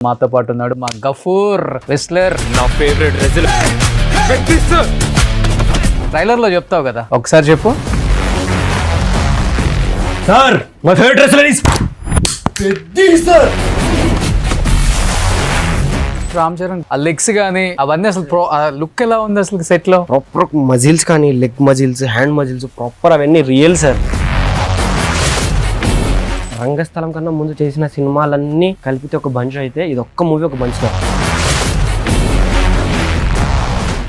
మాతో పాటు ఉన్నాడు మా గఫూర్ వెస్లర్. నా ఫేవరెట్ రెజ్లర్. ట్రైలర్ లో చెప్తావు కదా, ఒకసారి చెప్పు. Sir my favourite wrestler is Peddi sir. Ram Charan ఆ లెగ్స్ గానీ అవన్నీ అసలు లుక్ ఎలా ఉంది అసలు సెట్ లో? ప్రాపర్ మజిల్స్ కానీ leg muscles, hand muscles proper అవన్నీ రియల్ సార్. రంగస్థలం కన్నా ముందు చేసిన సినిమాలన్నీ కలిపితే ఒక బంచ్ అయితే ఇది ఒక్క మూవీ ఒక బంచ్ సార్.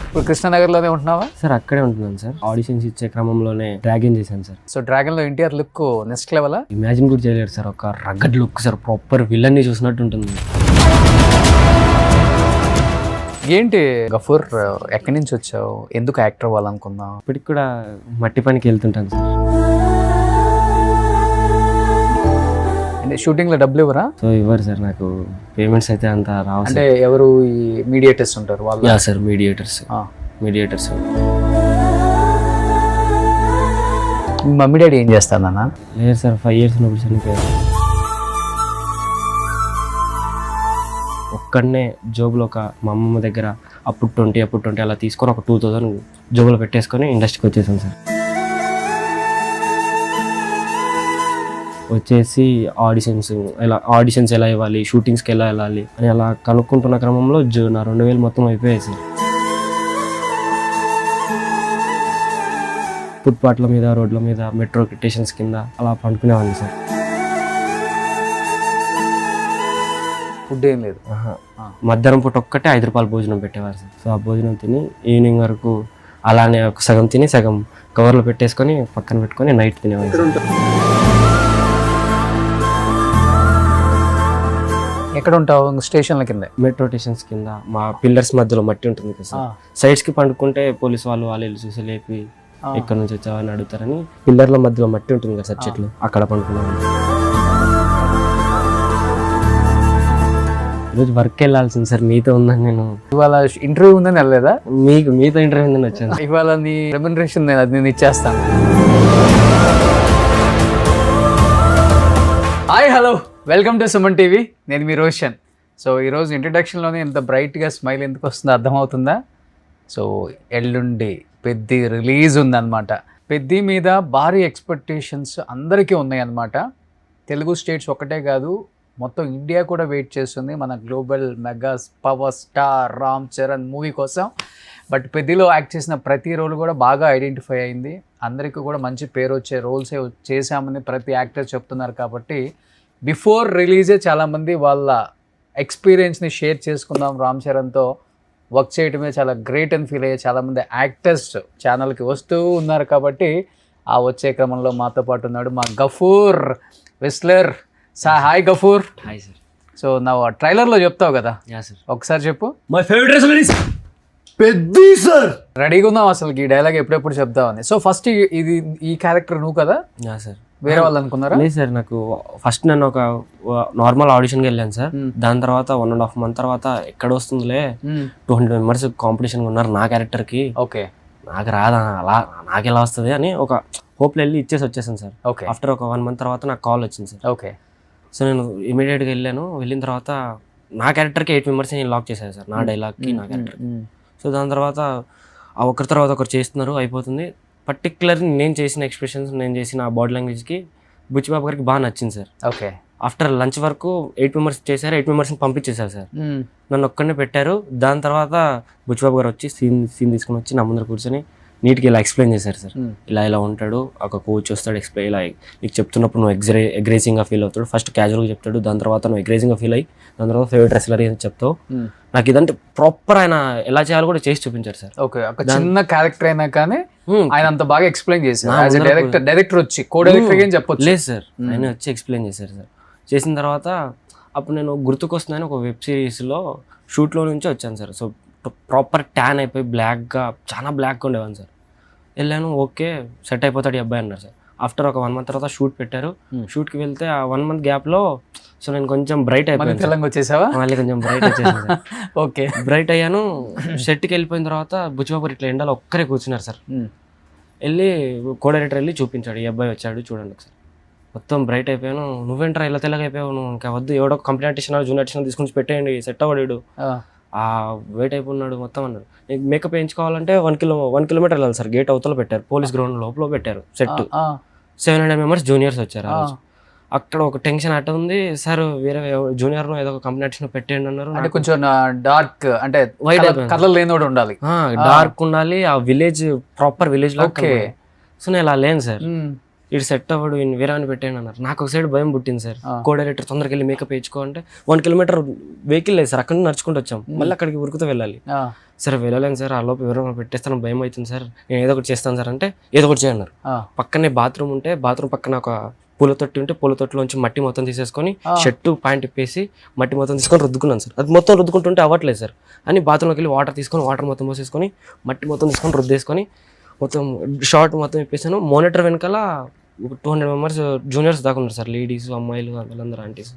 ఇప్పుడు కృష్ణనగర్ లోనే ఉంటున్నావా? సార్ అక్కడే ఉంటున్నాను సార్. ఆడిషన్స్ ఇచ్చే క్రమంలోనే డ్రాగన్ చేశాను సార్. సో డ్రాగన్ లో NTR look next level. Imagine కూడా చేయలేరు సార్. ఒక rugged look sir, proper villain ని చూసినట్టు ఉంటుంది. ఏంటి గఫూర్, ఎక్కడి నుంచి వచ్చావు? ఎందుకు యాక్టర్ అవ్వాలనుకున్నావు? ఇప్పటికి కూడా మట్టి పనికి వెళ్తుంటాను సార్. అంటే షూటింగ్ లో డబ్బులు ఇవ్వరా? సో ఇవ్వరు సార్, నాకు పేమెంట్స్ అయితే అంత రావు. అంటే ఎవరు ఈ మీడియేటర్స్ ఉంటారు వాళ్ళు? Sir mediators. మమ్మీ డాడీ ఏం చేస్తారన్నా? లేదు సార్, 5 years ఉన్నప్పుడు చనిపోయారు. ఒక్కడనే జోబులో ఒక మా అమ్మమ్మ దగ్గర అప్పుడు 20 అలా తీసుకొని ఒక 2000 జోబులో పెట్టేసుకొని ఇండస్ట్రీకి వచ్చేసాను సార్. వచ్చేసి ఆడిషన్స్ ఎలా ఇవ్వాలి, షూటింగ్స్కి ఎలా వెళ్ళాలి అని అలా కనుక్కుంటున్న క్రమంలో నా 2000 మొత్తం అయిపోయాయి సార్. ఫుట్పాత్ల మీద, రోడ్ల మీద, మెట్రో స్టేషన్స్ కింద అలా పండుకునేవాడిని సార్. ఫుడ్ ఏం లేదు. మధ్యాహ్నం పూట ఒక్కటే 5 రూపాయల భోజనం పెట్టేవారు సార్. సో ఆ భోజనం తిని ఈవినింగ్ వరకు అలానే ఒక సగం తిని సగం కవర్లో పెట్టేసుకొని పక్కన పెట్టుకొని నైట్ తినేవాడిని. ఎక్కడ ఉంటావు? స్టేషన్ల కింద, మెట్రో స్టేషన్స్ కింద. మా పిల్లర్స్ మధ్యలో మట్టి ఉంటుంది కదా సార్. సైడ్స్ కి పండుకుంటే పోలీసు వాళ్ళు చూసి లేపి ఎక్కడి నుంచి వచ్చావని అడుగుతారని పిల్లర్ల మధ్యలో మట్టి ఉంటుంది కదా సార్, చెట్లు, అక్కడ పండుకున్నాను. ఈరోజు వర్క్ వెళ్ళాల్సింది సార్, మీతో ఉందని నేను. ఇవాళ ఇంటర్వ్యూ ఉందని వెళ్ళలేదా? మీతో ఇంటర్వ్యూ ఉందని వచ్చాను. ఇవాళ నీ రెమ్యునరేషన్ నేను ఇచ్చేస్తాను. Hi, hello, welcome to Suman TV. నేను మీ రోషన్. సో ఈరోజు ఇంట్రడక్షన్లోనే ఎంత బ్రైట్గా స్మైల్ ఎందుకు వస్తుందో అర్థమవుతుందా? సో ఎల్లుండి పెద్ది రిలీజ్ ఉందన్నమాట. పెద్ది మీద భారీ ఎక్స్పెక్టేషన్స్ అందరికీ ఉన్నాయన్నమాట. తెలుగు స్టేట్స్ ఒకటే కాదు, మొత్తం ఇండియా కూడా వెయిట్ చేస్తుంది మన global mega power star Ram Charan movie కోసం. బట్ పెద్దిలో యాక్ట్ చేసిన ప్రతి రోల్ కూడా బాగా ఐడెంటిఫై అయింది. అందరికీ కూడా మంచి పేరు వచ్చే రోల్సే చేశామని ప్రతి యాక్టర్ చెప్తున్నారు. కాబట్టి బిఫోర్ రిలీజే చాలామంది వాళ్ళ ఎక్స్పీరియన్స్ని షేర్ చేసుకుందాం, రామ్ చరణ్తో వర్క్ చేయడమే చాలా గ్రేట్ అని ఫీల్ అయ్యే చాలామంది యాక్టర్స్ ఛానల్కి వస్తూ ఉన్నారు. కాబట్టి ఆ వచ్చే క్రమంలో మాతో పాటు ఉన్నాడు మా Gafoor wrestler. Hi Gafoor. Hi sir. So నా ట్రైలర్ లో చెప్తావు కదా, సార్ ఒకసారి చెప్పు. My favourite wrestler is Peddi sir. రెడీగా ఉన్నావు అసలు ఈ డైలాగ్ ఎప్పుడెప్పుడు చెప్తావని. సో ఫస్ట్ ఈ క్యారెక్టర్ నువ్వు కదా సార్? వేరే వాళ్ళు అనుకున్నారా? లేదు సార్, నాకు ఫస్ట్ నేను ఒక నార్మల్ ఆడిషన్కి వెళ్ళాను సార్. దాని తర్వాత 1.5 month తర్వాత ఎక్కడ వస్తుందిలే 200 members కాంపిటీషన్ ఉన్నారు నా క్యారెక్టర్కి. ఓకే, నాకు రాదా, అలా నాకు ఎలా వస్తుంది అని ఒక హోప్లో వెళ్ళి ఇచ్చేసి వచ్చేసాను సార్. ఓకే. ఆఫ్టర్ ఒక 1 month తర్వాత నాకు కాల్ వచ్చింది సార్. ఓకే. సో నేను ఇమీడియట్గా వెళ్ళిన తర్వాత నా క్యారెక్టర్కి 8 members నేను లాక్ చేశాను సార్, నా డైలాగ్కి నా క్యారెక్టర్కి. సో దాని తర్వాత ఆ ఒకరి తర్వాత ఒకరు చేస్తున్నారు, అయిపోతుంది. పర్టికులర్లీ నేను చేసిన ఎక్స్ప్రెషన్స్, నేను చేసిన బాడీ లాంగ్వేజ్కి బుచ్చిబాబు గారికి బాగా నచ్చింది సార్. ఓకే. ఆఫ్టర్ లంచ్ వరకు 8 members చేశారు, 8 members పంపించేశారు సార్. నన్ను ఒక్కడనే పెట్టారు. దాని తర్వాత బుచ్చిబాబు గారు వచ్చి సీన్ తీసుకుని వచ్చి నా ముందర కూర్చొని నీట్గా ఇలా ఎక్స్ప్లెయిన్ చేశారు సార్. ఇలా ఉంటాడు, ఒక కోచ్ వస్తాడు, ఎక్స్ప్లెయిన్ ఇలా నీకు చెప్తున్నప్పుడు నువ్వు అగ్రెసివ్గా ఫీల్ అవుతాడు. ఫస్ట్ క్యాజువల్గా చెప్తాడు, దాని తర్వాత నువ్వు అగ్రెసివ్గా ఫీల్ అయ్యి దాని తర్వాత ఫేవరెట్ రెస్లర్ అని చెప్తావు. నాకు ఇదంటే ప్రాపర్ ఆయన ఎలా చేయాలో కూడా చేసి చూపించారు సార్. ఓకే, ఒక చిన్న క్యారెక్టర్ అయినా కానీ ఆయన అంత బాగా ఎక్స్ప్లెయిన్ చేశారు. డైరెక్టర్ వచ్చి కో డైరెక్టర్ ఏం చెప్పొచ్చు. లేదు సార్, ఆయన వచ్చి ఎక్స్ప్లెయిన్ చేశారు సార్. చేసిన తర్వాత అప్పుడు నేను గుర్తుకొస్తున్నాను ఒక వెబ్ సిరీస్లో షూట్లో నుంచి వచ్చాను సార్. సో ప్రాపర్ ట్యాన్ అయిపోయి చాలా బ్లాక్గా ఉండేవాను సార్. వెళ్ళాను, ఓకే సెట్ అయిపోతాడు ఈ అబ్బాయి అన్నారు సార్. ఆఫ్టర్ ఒక 1 month తర్వాత షూట్ పెట్టారు. షూట్కి వెళ్తే ఆ 1 month గ్యాప్లో సో నేను కొంచెం బ్రైట్ అయిపోయాను. వచ్చేసావా? మళ్ళీ కొంచెం బ్రైట్ వచ్చేసాను. ఓకే, బ్రైట్ అయ్యాను. సెట్కి వెళ్ళిపోయిన తర్వాత బుచ్చిబాబు ఇట్లా ఎండలో ఒక్కరే కూర్చున్నారు సార్. వెళ్ళి కో డైరెక్టర్ వెళ్ళి చూపించాడు, ఈ అబ్బాయి వచ్చాడు చూడండి ఒకసారి. మొత్తం బ్రైట్ అయిపోయాను. నువ్వేంట్రా ఇలా తెల్లగా అయిపోయావు, నువ్వు ఇంకా వద్దు, ఎవడో కంప్లీట్ ఆర్టిస్ట్ జూనియర్ ఆర్టిస్ట్ తీసుకొని పెట్టేయండి, సెట్ అవ్వడాడు, ఆ వెయిట్ అయిపోయినాడు మొత్తం అన్నాడు. మేకప్ వేయించుకోవాలంటే 1 కిలోమీటర్ వెళ్ళాలి సార్. గేట్ అవతల పెట్టారు, పోలీస్ గ్రౌండ్ లోపల పెట్టారు సెట్. 700 మెంబర్స్ జూనియర్స్ వచ్చారు. అక్కడ ఒక టెన్షన్ అట్ట ఉంది సార్. వేరే జూనియర్ ఏదో ఒక కంపెనీ ఆర్టిస్ట్ పెట్టేయండి అన్నారు. అంటే కొంచెం డార్క్, అంటే వైట్ కలర్ లేనివాడు ఉండాలి, డార్క్ ఉండాలి, ఆ విలేజ్ ప్రాపర్ విలేజ్ లో. సో నేను ఇలా లేను సార్, ఇటు సెట్ అవ్వడు, వేరే అని పెట్టాను అన్నారు. నాకు ఒక సైడ్ భయం పుట్టింది సార్. కో డైరెక్టర్ తొందరగా వెళ్ళి మేకప్ వేయించుకో అంటే 1 కిలోమీటర్ వెహికల్ లేదు సార్, అక్కడ నుంచి నడుచుకుంటూ వచ్చాం. మళ్ళీ అక్కడికి ఉరుకుతూ వెళ్ళాలి సార్. వెళ్ళలేను సార్, ఆ లోపు ఎవరో పెట్టేస్తాను, భయం అవుతుంది సార్, నేను ఏదో ఒకటి చేస్తాను సార్ అంటే ఏదో ఒకటి చేయన్నారు. పక్కనే బాత్రూమ్ ఉంటే బాత్రూమ్ పక్కన ఒక పూల తొట్టి ఉంటే పూల తొట్టిలోంచి మట్టి మొత్తం తీసేసుకొని షర్టు ప్యాంట్ ఇప్పేసి మట్టి మొత్తం తీసుకొని రుద్దుకున్నాను సార్. అది మొత్తం రుద్దుకుంటుంటే అవ్వట్లేదు సార్ అని బాత్రూమ్లోకి వెళ్ళి వాటర్ తీసుకొని వాటర్ మొత్తం పోసేసుకొని మట్టి మొత్తం తీసుకొని రుద్దేసుకొని మొత్తం షార్ట్ మొత్తం ఇప్పేసాను. మోనిటర్ వెనకాల 200 మెంబర్స్ జూనియర్స్ దాకా ఉన్నారు సార్, లేడీస్, అమ్మాయిలు, వాళ్ళందరూ ఆంటీస్.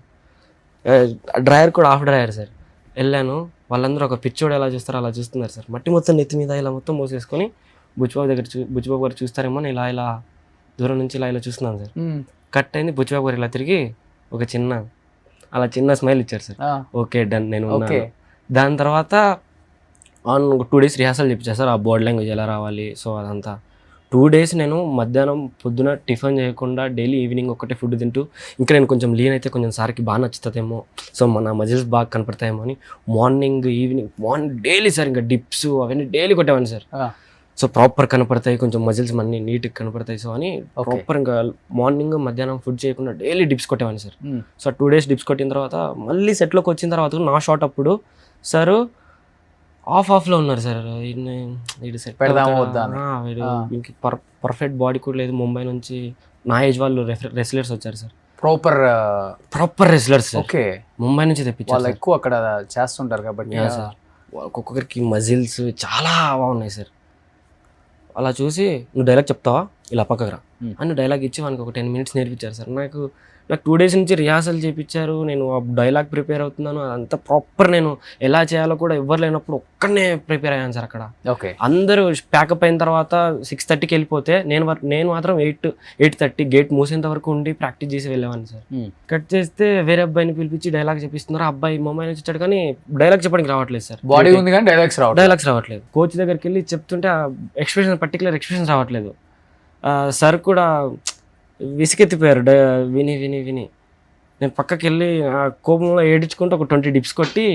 డ్రైయర్ కూడా హాఫ్ డ్రైయర్ సార్. వెళ్ళాను, వాళ్ళందరూ ఒక పిచ్చోడు ఎలా చూస్తారో అలా చూస్తున్నారు సార్. మట్టి మొత్తం నెత్తి మీద ఇలా మొత్తం పోసేసుకొని బుచ్చిబాబు బుచ్చిబాబు గారు చూస్తారేమో అని ఇలా దూరం నుంచి ఇలా చూస్తున్నాను సార్. కట్ అయింది, బుచ్చిబాబు గారు ఇలా తిరిగి ఒక చిన్న స్మైల్ ఇచ్చారు సార్. ఓకే డన్, నేను ఉన్నాను. దాని తర్వాత 2 days రిహార్సల్ చెప్పించారు సార్, ఆ బోర్డ్ లాంగ్వేజ్ ఎలా రావాలి. సో అదంతా 2 days నేను మధ్యాహ్నం పొద్దున టిఫిన్ చేయకుండా డైలీ ఈవినింగ్ ఒకటే ఫుడ్ తింటూ, ఇంకా నేను కొంచెం లీన్ అయితే కొంచెం సార్కి బాగా నచ్చుతుందేమో, సో మన మజిల్స్ బాగా కనపడతాయేమో అని మార్నింగ్ డైలీ సార్ ఇంకా డిప్స్ అవన్నీ డైలీ కొట్టేవాడిని సార్. సో ప్రాపర్ కనపడతాయి, కొంచెం మజిల్స్ అన్నీ నీట్గా కనపడతాయి. సో అని ప్రాపర్ ఇంకా మార్నింగ్ మధ్యాహ్నం ఫుడ్ చేయకుండా డైలీ డిప్స్ కొట్టేవాడిని సార్. సో 2 days డిప్స్ కొట్టిన తర్వాత మళ్ళీ సెట్లోకి వచ్చిన తర్వాత నా షాట్ అప్పుడు సార్ ఆఫ్లో ఉన్నారు సార్. వీడు సెట్ వీడికి పర్ఫెక్ట్ బాడీ కూడా లేదు. ముంబై నుంచి నా ఏజ్ వాళ్ళు రెస్లర్స్ వచ్చారు sir, proper wrestlers. Okay, Mumbai నుంచి తెప్పించారు. ఎక్కువ అక్కడ చేస్తుంటారు కాబట్టి సార్. ఒక్కొక్కరికి మజిల్స్ చాలా బాగున్నాయి సార్. అలా చూసి నువ్వు డైలాగ్ చెప్తావా, ఇలా పక్కకు రా అని డైలాగ్ ఇచ్చి వానికి ఒక 10 minutes నేర్పించారు సార్. నాకు 2 days నుంచి రిహార్సల్ చేయించారు. నేను ఆ డైలాగ్ ప్రిపేర్ అవుతున్నాను, అదంతా ప్రాపర్. నేను ఎలా చేయాలో కూడా ఎవరు లేనప్పుడు ఒక్కనే ప్రిపేర్ అయ్యాను సార్ అక్కడ. ఓకే, అందరూ ప్యాకప్ అయిన తర్వాత 6:30కి వెళ్ళిపోతే నేను మాత్రం 8:30 గేట్ మూసేంత వరకు ఉండి ప్రాక్టీస్ చేసి వెళ్ళేవాడిని సార్. కట్ చేస్తే వేరే అబ్బాయిని పిలిపించి డైలాగ్ చెప్పిస్తున్నారు. ఆ అబ్బాయి మొబైల్ నుంచి వచ్చాడు కానీ డైలాగ్ చెప్పడానికి రావట్లేదు సార్. బాడీ ఉంది కానీ డైలాగ్స్ రావట్లేదు. కోచ్ దగ్గరికి వెళ్ళి చెప్తుంటే పర్టికులర్ ఎక్స్ప్రెషన్ రావట్లేదు. సార్ కూడా విసిగెత్తిపోయారు విని. నేను పక్కకి వెళ్ళి ఆ కోపంలో ఏడించుకుంటూ ఒక 20 dips కొట్టి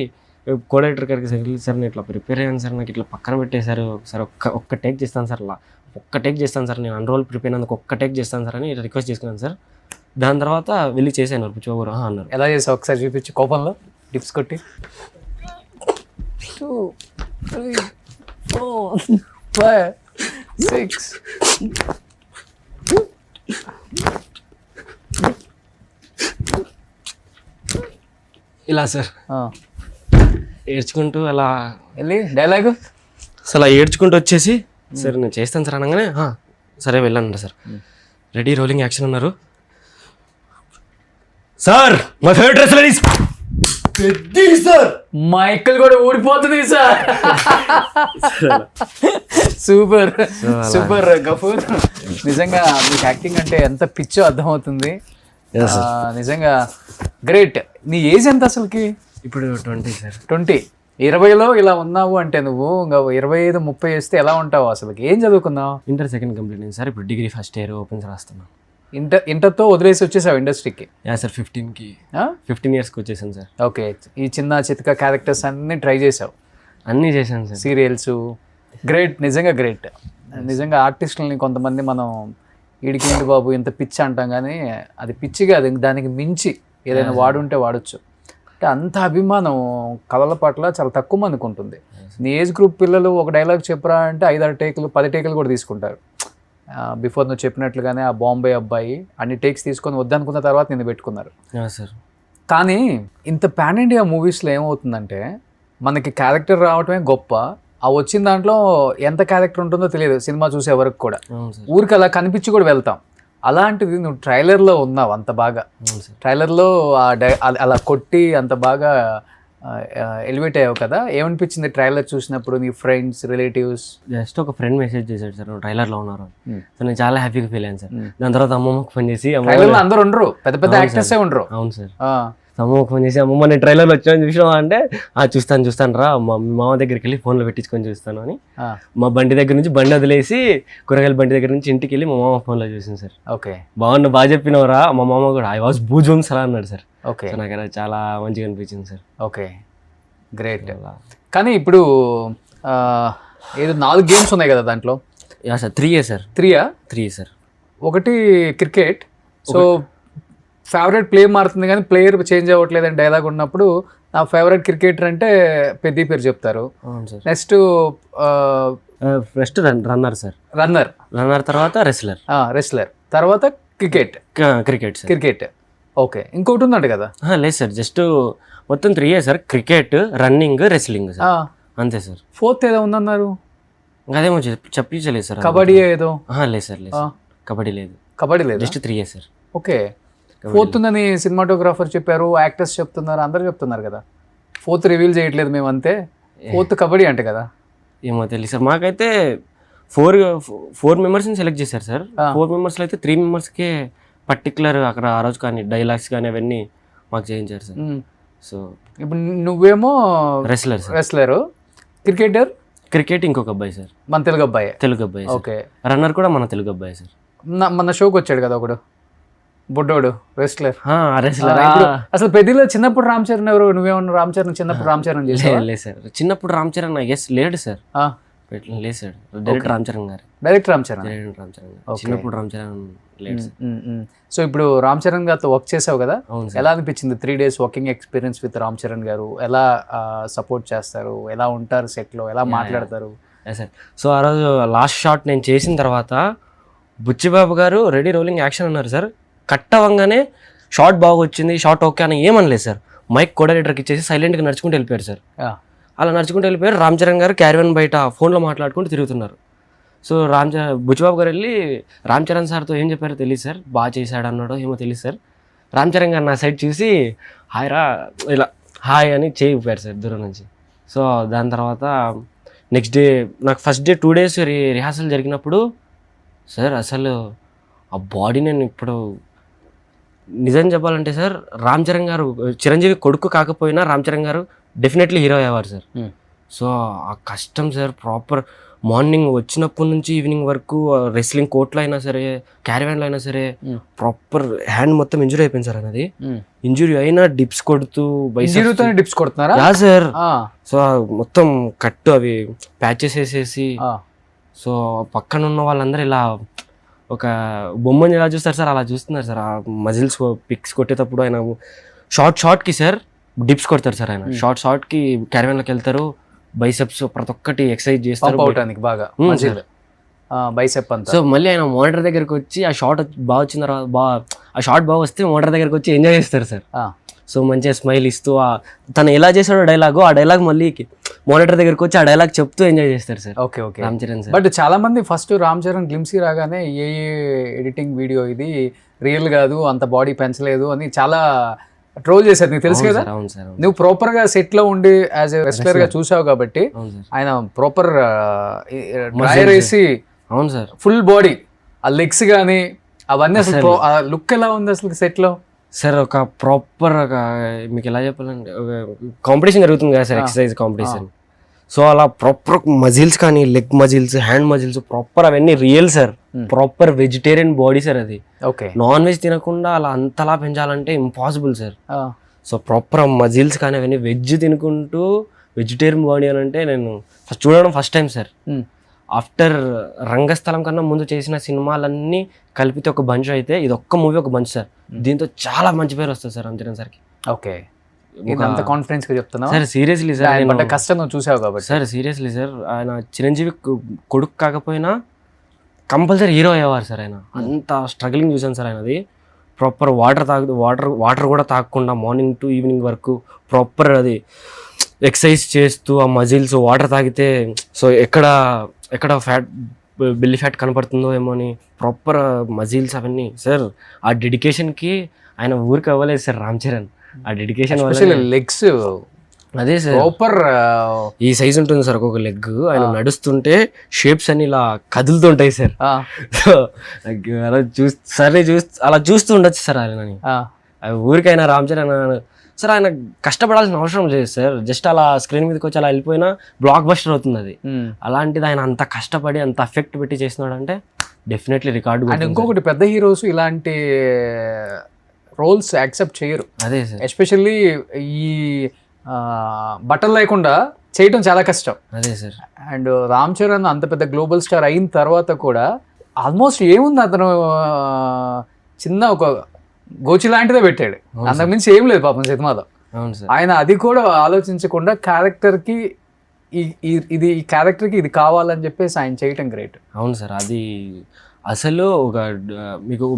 కోడైటర్ గారికి సార్ నేను ఇట్లా ప్రిపేర్ అయ్యాను సార్, నాకు ఇట్లా పక్కన పెట్టేశారు సార్, ఒక్క టేక్ చేస్తాను సార్, అలా ఒక్క టేక్ చేస్తాను సార్, నేను అన్రోల్ ప్రిపేర్ అయినందుకు ఒక్క టేక్ చేస్తాను సార్ అని రిక్వెస్ట్ చేసుకున్నాను సార్. దాని తర్వాత వెళ్ళి చేశాను బుచ్చిబాబు అన్నారు. ఎలా చేసావు ఒకసారి చూపించి, కోపంలో డిప్స్ కొట్టి. 2 3 4 5 6 ఇలా సార్ ఏడ్చుకుంటూ అలా వెళ్ళి డైలాగ్ అసలు ఏడ్చుకుంటూ వచ్చేసి సార్ నేను చేస్తాను సార్ అనగానే సరే వెళ్ళండి సార్. రెడీ రోలింగ్ యాక్షన్ అన్నారు sir. My favourite wrestler is Peddi sir. Michael కూడా ఊడిపోతుంది సార్. సూపర్ గఫూర్, నిజంగా మీకు యాక్టింగ్ అంటే ఎంత పిచ్చో అర్థమవుతుంది. నిజంగా గ్రేట్. నీ ఏజ్ ఎంత అసలుకి? ఇప్పుడు 20 సార్. 20. 20లో ఇలా ఉన్నావు అంటే నువ్వు ఇంకా 25-30 వేస్తే ఎలా ఉంటావు అసలుకి? ఏం చదువుకున్నావు? ఇంటర్ సెకండ్ కంప్లీట్ అయింది సార్. ఇప్పుడు డిగ్రీ ఫస్ట్ ఇయర్ ఓపెన్స్ రాస్తున్నాను. ఇంటర్తో వదిలేసి వచ్చేసావు ఇండస్ట్రీకి? సార్ 15 yearsకి వచ్చేసాను సార్. ఓకే, ఈ చిన్న చితక క్యారెక్టర్స్ అన్ని ట్రై చేసావు? అన్నీ చేశాను సార్. సీరియల్స్. గ్రేట్, నిజంగా గ్రేట్. నిజంగా ఆర్టిస్టులని కొంతమంది మనం ఈడికి ఏంటి బాబు ఇంత పిచ్చి అంటాం, కానీ అది పిచ్చి కాదు, దానికి మించి ఏదైనా వాడుంటే వాడచ్చు. అంటే అంత అభిమానం కళల పట్ల చాలా తక్కువ మందికి ఉంటుంది. నీ ఏజ్ గ్రూప్ పిల్లలు ఒక డైలాగ్ చెప్పరా అంటే 5-6 టేకులు 10 టేకులు కూడా తీసుకుంటారు. బిఫోర్ నువ్వు చెప్పినట్లుగానే ఆ బాంబే అబ్బాయి అన్ని టేక్స్ తీసుకొని వద్దనుకున్న తర్వాత నిన్ను పెట్టుకున్నారు సార్. కానీ ఇంత పాన్ ఇండియా మూవీస్లో ఏమవుతుందంటే మనకి క్యారెక్టర్ రావటమే గొప్ప, ఆ వచ్చిన దాంట్లో ఎంత క్యారెక్టర్ ఉంటుందో తెలియదు సినిమా చూసే వరకు కూడా. ఊరికి అలా కనిపించి కూడా వెళ్తాం. అలాంటిది నువ్వు ట్రైలర్లో ఉన్నావు అంత బాగా. ట్రైలర్లో అలా కొట్టి అంత బాగా ఎలివేట్ అయ్యావు కదా, ఏమనిపించింది ట్రైలర్ చూసినప్పుడు? నీ ఫ్రెండ్స్, రిలేటివ్స్? జస్ట్ ఒక ఫ్రెండ్ మెసేజ్ చేశాడు సార్, నువ్వు ట్రైలర్లో ఉన్నారు. సో నేను చాలా హ్యాపీగా ఫీల్ అయ్యాను సార్. దాని తర్వాత అమ్మమ్మకి ఫోన్ చేసి, ట్రైలర్లో అందరూ ఉండరు, పెద్ద పెద్ద యాక్టర్సే ఉండరు. అవును సార్, అమ్మమ్మకి ఫోన్ చేసి, అమ్మమ్మ నేను ట్రైలర్లో వచ్చాను చూసినావా అంటే, చూస్తాను రా, మా మామ దగ్గరికి వెళ్ళి ఫోన్లో పెట్టించుకొని చూస్తాను అని మా బండి దగ్గర నుంచి బండి వదిలేసి కూరగాయల బండి దగ్గర నుంచి ఇంటికి వెళ్ళి మా మామ ఫోన్లో చూసాను సార్. ఓకే, బాగా చెప్పినవరా. మా మామ కూడా ఐ వాస్ బూజూమ్స్ అలా అన్నాడు సార్. ఓకే, నాకు అది చాలా మంచిగా అనిపించింది సార్. Okay, great. కానీ ఇప్పుడు ఏదో 4 గేమ్స్ ఉన్నాయి కదా దాంట్లో? Yeah sir, 3 sir. 3 సార్. ఒకటి క్రికెట్. సో ఫేవరెట్ ప్లే మారుతుంది కానీ ప్లేయర్ చేంజ్ అవ్వట్లేదు అని డైలాగ్ ఉన్నప్పుడు, నా ఫేవరెట్ క్రికెటర్ అంటే పెద్ద పేరు చెప్తారు. Next first runner sir. Runner తర్వాత రెస్లర్ తర్వాత క్రికెట్. ఓకే, ఇంకోటి ఉందంట కదా? లేదు సార్, జస్ట్ మొత్తం 3 sir. Cricket, running, wrestling sir, అంతే సార్. 4th ఏదో ఉందన్నారు, అదేమో చెప్పించలేదు సార్. కబడ్డీ ఏదో? లేదు సార్, లేదు, కబడ్డీ లేదు, జస్ట్ 3 సార్. ఓకే, 4th ఉందని సినిమాటోగ్రాఫర్ చెప్పారు, యాక్టర్స్ చెప్తున్నారు, అందరు చెప్తున్నారు కదా. 4th రివీల్ చేయట్లేదు మేము, అంతే. 4th కబడ్డీ అంటే కదా? ఏమో తెలియదు సార్. మాకైతే 4 మెంబర్స్ని సెలెక్ట్ చేశారు సార్. 4 మెంబర్స్లో అయితే 3 మెంబర్స్కే పర్టికులర్ అక్కడ ఆ రోజు కానీ డైలాగ్స్ కానీ అవన్నీ మాకు చేయించారు సార్. సో ఇప్పుడు నువ్వేమో రెస్లర్, క్రికెట్ ఇంకొక అబ్బాయి సార్, మన తెలుగు అబ్బాయి. ఓకే, రన్నర్ కూడా మన తెలుగు అబ్బాయి సార్. మన షోకి వచ్చాడు కదా ఒకడు బుడ్డోడు, రెస్లర్. అసలు పెద్దలో చిన్నప్పుడు రామ్ చరణ్ ఎవరు? నువ్వేమన్నా రామ్ చరణ్ చిన్నప్పుడు రామ్ చరణ్ చేసావా? లేదు సార్, చిన్నప్పుడు రామ్ చరణ్ లేడు సార్. లేదు సార్, డైరెక్ట్ రామ్ చరణ్ గారు. చిన్నప్పుడు రామ్ చరణ్ లేడు సార్. సో ఇప్పుడు రామ్ చరణ్ గారితో వర్క్ చేసావు కదా, ఎలా అనిపించింది 3 days working experience with Ram Charan గారు? ఎలా సపోర్ట్ చేస్తారు, ఎలా ఉంటారు సెట్ లో, ఎలా మాట్లాడతారు? సార్, సో ఆ రోజు లాస్ట్ షాట్ నేను చేసిన తర్వాత బుచ్చిబాబు గారు రెడీ రోలింగ్ యాక్షన్ అన్నారు సార్. కట్ అవ్వగానే షాట్ బాగా వచ్చింది, షాట్ ఓకే అని ఏమనలేదు సార్. మైక్ కోఆర్డినేటర్కి ఇచ్చేసి సైలెంట్గా నడుచుకుంటూ వెళ్ళిపోయారు సార్. అలా నడుచుకుంటూ వెళ్ళిపోయారు. రామ్ చరణ్ గారు క్యారియన్ బయట ఫోన్లో మాట్లాడుకుంటూ తిరుగుతున్నారు. సో బుచ్చిబాబు గారు వెళ్ళి రామ్ చరణ్ సార్తో ఏం చెప్పారో తెలియదు సార్, బాగా చేశాడు అన్నాడో ఏమో తెలియదు సార్. రామ్ చరణ్ గారు నా సైడ్ చూసి హాయ్ రా, ఇలా హాయ్ అని చేయి ఊపారు సార్ దూరం నుంచి. సో దాని తర్వాత నెక్స్ట్ డే నాకు ఫస్ట్ డే 2 days రిహార్సల్ జరిగినప్పుడు సార్ అసలు ఆ బాడీ నేను ఇప్పుడు నిజం చెప్పాలంటే సార్, రామ్ చరణ్ గారు చిరంజీవి కొడుకు కాకపోయినా రామ్ చరణ్ గారు డెఫినెట్లీ హీరో అయ్యేవారు సార్. సో ఆ కష్టం సార్, ప్రాపర్ మార్నింగ్ వచ్చినప్పటి నుంచి ఈవినింగ్ వరకు రెస్లింగ్ కోర్ట్లో అయినా సరే, క్యారవాన్లో అయినా సరే, ప్రాపర్ హ్యాండ్ మొత్తం ఇంజురీ అయిపోయింది సార్. అనేది ఇంజురీ అయినా డిప్స్ కొడుతూ డిప్స్ కొడుతున్నారా సార్? సో మొత్తం కట్టు అవి ప్యాచెస్ వేసేసి, సో పక్కన ఉన్న వాళ్ళందరూ ఇలా ఒక బొమ్మని ఎలా చూస్తారు సార్ అలా చూస్తున్నారు సార్. ఆ మజిల్స్ పిక్స్ కొట్టేటప్పుడు ఆయన షార్ట్కి సార్ డిప్స్ కొడతారు సార్. ఆయన షార్ట్కి క్యారవాన్లోకి వెళ్తారు, బైసెప్స్ ప్రతి ఒక్కటి ఎక్సర్సైజ్ చేస్తారు బాగా బైసెప్ అంతా. సో మళ్ళీ ఆయన మోనిటర్ దగ్గరికి వచ్చి ఆ షాట్ బాగా వచ్చిన తర్వాత ఆ షాట్ బాగా వస్తే మోనిటర్ దగ్గరికి వచ్చి ఎంజాయ్ చేస్తారు సార్. సో మంచిగా స్మైల్ ఇస్తూ తను ఎలా చేశాడో డైలాగు, ఆ డైలాగ్ మళ్ళీ మోనిటర్ దగ్గరికి వచ్చి ఆ డైలాగ్ చెప్తూ ఎంజాయ్ చేస్తారు sir. Okay, Ram Charan sir. But చాలా మంది ఫస్ట్ రామ్ చరణ్ గ్లిమ్సీ రాగానే ఏ ఎడిటింగ్ వీడియో ఇది, రియల్ కాదు, అంత బాడీ పెంచలేదు అని చాలా ట్రోల్ చేశారు. నీకు తెలుసు కదా, నువ్వు ప్రాపర్ గా సెట్ లో ఉండి యాజ్ ఎ రెస్లర్ గా చూసావు కాబట్టి ఆయన ప్రాపర్ డ్రైయర్ వేసి అవును సార్ ఫుల్ బాడీ ఆ లెగ్స్ గానీ అవన్నీ అసలు ఆ లుక్ ఎలా ఉంది అసలు సెట్ లో సార్? ఒక ప్రాపర్ మీకు ఎలా చెప్పాలంటే కాంపిటీషన్ జరుగుతుంది కదా సార్, ఎక్సర్సైజ్ కాంపిటీషన్. సో అలా ప్రాపర్ మజిల్స్ కానీ leg muscles, hand muscles proper అవన్నీ real sir. Proper vegetarian body sir అది. ఓకే, నాన్ వెజ్ తినకుండా అలా అంతలా పెంచాలంటే impossible sir. So proper muscles కానీ అవన్నీ వెజ్ తినుకుంటూ వెజిటేరియన్ బాడీ అని అంటే నేను చూడడం ఫస్ట్ టైం సార్. ఆఫ్టర్ రంగస్థలం కన్నా ముందు చేసిన సినిమాలన్నీ కలిపితే ఒక బంచ్ అయితే ఇది ఒక్క మూవీ ఒక బంచ్ సార్. దీంతో చాలా మంచి పేరు వస్తుంది సార్ రామ్ చరణ్ సార్కి. ఓకే, అంత కాన్ఫిడెన్స్ గా చెప్తున్నా సార్. సీరియస్లీ సార్, కష్టం నువ్వు చూసావు కాబట్టి సార్. సీరియస్లీ సార్, ఆయన చిరంజీవి కొడుకు కాకపోయినా కంపల్సరీ హీరో అయ్యేవారు సార్. ఆయన అంత స్ట్రగ్లింగ్ చూసాను సార్ ఆయనది. ప్రాపర్ వాటర్ కూడా తాగకుండా మార్నింగ్ టు ఈవినింగ్ వరకు ప్రాపర్ అది ఎక్సర్సైజ్ చేస్తూ ఆ మజిల్స్ వాటర్ తాగితే సో ఎక్కడ ఫ్యాట్ బెల్లి ఫ్యాట్ కనపడుతుందో ఏమో అని ప్రాపర్ మజిల్స్ అవన్నీ సార్. ఆ డెడికేషన్కి ఆయన ఊరికి అవ్వలేదు సార్ రామ్ చరణ్. ఆ డెడికేషన్ లెగ్స్ అదే సార్, ప్రాపర్ ఈ సైజ్ ఉంటుంది సార్ ఒక్కొక్క లెగ్. ఆయన నడుస్తుంటే షేప్స్ అన్ని ఇలా కదులుతుంటాయి సార్. సో అలా అలా చూస్తూ ఉండొచ్చు సార్ ఆయనని. ఊరికైనా రామ్ చరణ్ సార్ ఆయన కష్టపడాల్సిన అవసరం లేదు సార్. జస్ట్ అలా స్క్రీన్ మీదకి వచ్చి అలా వెళ్ళిపోయినా బ్లాక్ బస్టర్ అవుతుంది అది. అలాంటిది ఆయన అంత కష్టపడి అంత ఎఫెక్ట్ పెట్టి చేస్తున్నాడు అంటే డెఫినెట్లీ రికార్డు. అండ్ ఇంకొకటి, పెద్ద హీరోస్ ఇలాంటి రోల్స్ యాక్సెప్ట్ చేయరు. అదే సార్, ఎస్పెషల్లీ ఈ బట్టలు లేకుండా చేయటం చాలా కష్టం. అదే సార్. అండ్ రామ్ చరణ్ అంత పెద్ద గ్లోబల్ స్టార్ అయిన తర్వాత కూడా ఆల్మోస్ట్ ఏముంది, అతను చిన్న ఒక గోచి లాంటిదే పెట్టాడు, అంతకుమించి ఏం లేదు పాపం సినిమాలో. అవును సార్. ఆయన అది కూడా ఆలోచించకుండా క్యారెక్టర్కి ఇది ఈ క్యారెక్టర్కి ఇది కావాలని చెప్పేసి ఆయన చేయటం గ్రేట్. అవును సార్. అది అసలు ఒక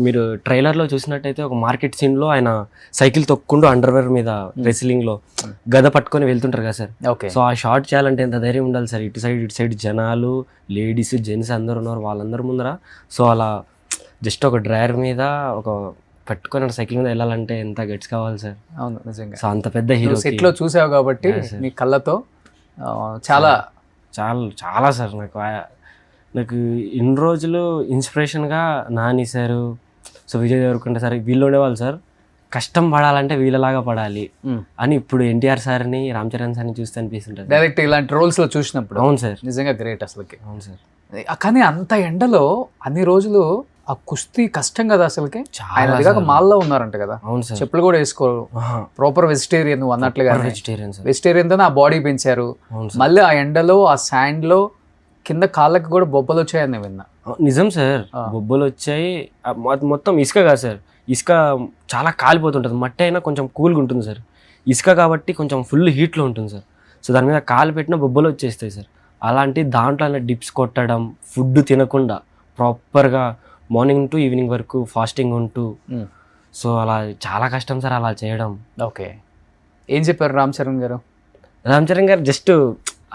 మీరు ట్రైలర్లో చూసినట్టయితే ఒక మార్కెట్ సీన్లో ఆయన సైకిల్ తొక్కుంటూ అండర్వేర్ మీద రెస్లింగ్లో గద పట్టుకొని వెళ్తుంటారు కదా సార్. ఓకే. సో ఆ షాట్ చేయాలంటే ఎంత ధైర్యం ఉండాలి సార్. ఇటు సైడ్ జనాలు, లేడీస్, జెంట్స్ అందరు ఉన్నారు వాళ్ళందరి ముందర. సో అలా జస్ట్ ఒక డ్రైవర్ మీద ఒక పట్టుకొని సైకిల్ మీద వెళ్ళాలంటే ఎంత గట్స్ కావాలి సార్. అవును, నిజంగా. సో అంత పెద్ద హీరో సెట్లో చూసావు కాబట్టి నీ కళ్ళతో చాలా చాలా చాలా సార్. నాకు ఇన్ని రోజులు ఇన్స్పిరేషన్గా Nani sir, so Vijay Deverakonda sir వీళ్ళు ఉండేవాళ్ళు సార్. కష్టం పడాలంటే వీళ్ళలాగా పడాలి అని ఇప్పుడు ఎన్టీఆర్ సార్ని, రామ్ చరణ్ సార్ని చూస్తే అనిపిస్తుంటుంది డైరెక్ట్ ఇలాంటి రోల్స్లో చూసినప్పుడు. అవును సార్, నిజంగా గ్రేట్ అసలుకి. అవును సార్. కానీ అంత ఎండలో అన్ని రోజులు ఆ కుస్తీ కష్టం కదా అసలుకి. ఆయన అది కాక మాల్లో ఉన్నారంట కదా. అవును సార్. చెప్పులు కూడా వేసుకోరు, ప్రాపర్ వెజిటేరియన్ నువ్వు అన్నట్లుగా. వెజిటేరియన్ తోనే ఆ బాడీ పెంచారు. మళ్ళీ ఆ ఎండలో ఆ శాండ్ లో కింద కాళ్ళకి కూడా బొబ్బలు వచ్చాయని విన్నా. నిజం సార్, బొబ్బలు వచ్చాయి. మొత్తం ఇసుక కాదు సార్, ఇసుక చాలా కాలిపోతుంటుంది. మట్టి అయినా కొంచెం కూల్గా ఉంటుంది సార్, ఇసుక కాబట్టి కొంచెం ఫుల్ హీట్లో ఉంటుంది సార్. సో దాని మీద కాలు పెట్టిన బొబ్బలు వచ్చేస్తాయి సార్. అలాంటి దాంట్లో అలా డిప్స్ కొట్టడం, ఫుడ్ తినకుండా ప్రాపర్గా మార్నింగ్ టు ఈవినింగ్ వరకు ఫాస్టింగ్ ఉంటూ, సో అలా చాలా కష్టం సార్ అలా చేయడం. ఓకే. ఏం చెప్పారు రామ్ చరణ్ గారు? రామ్ చరణ్ గారు జస్ట్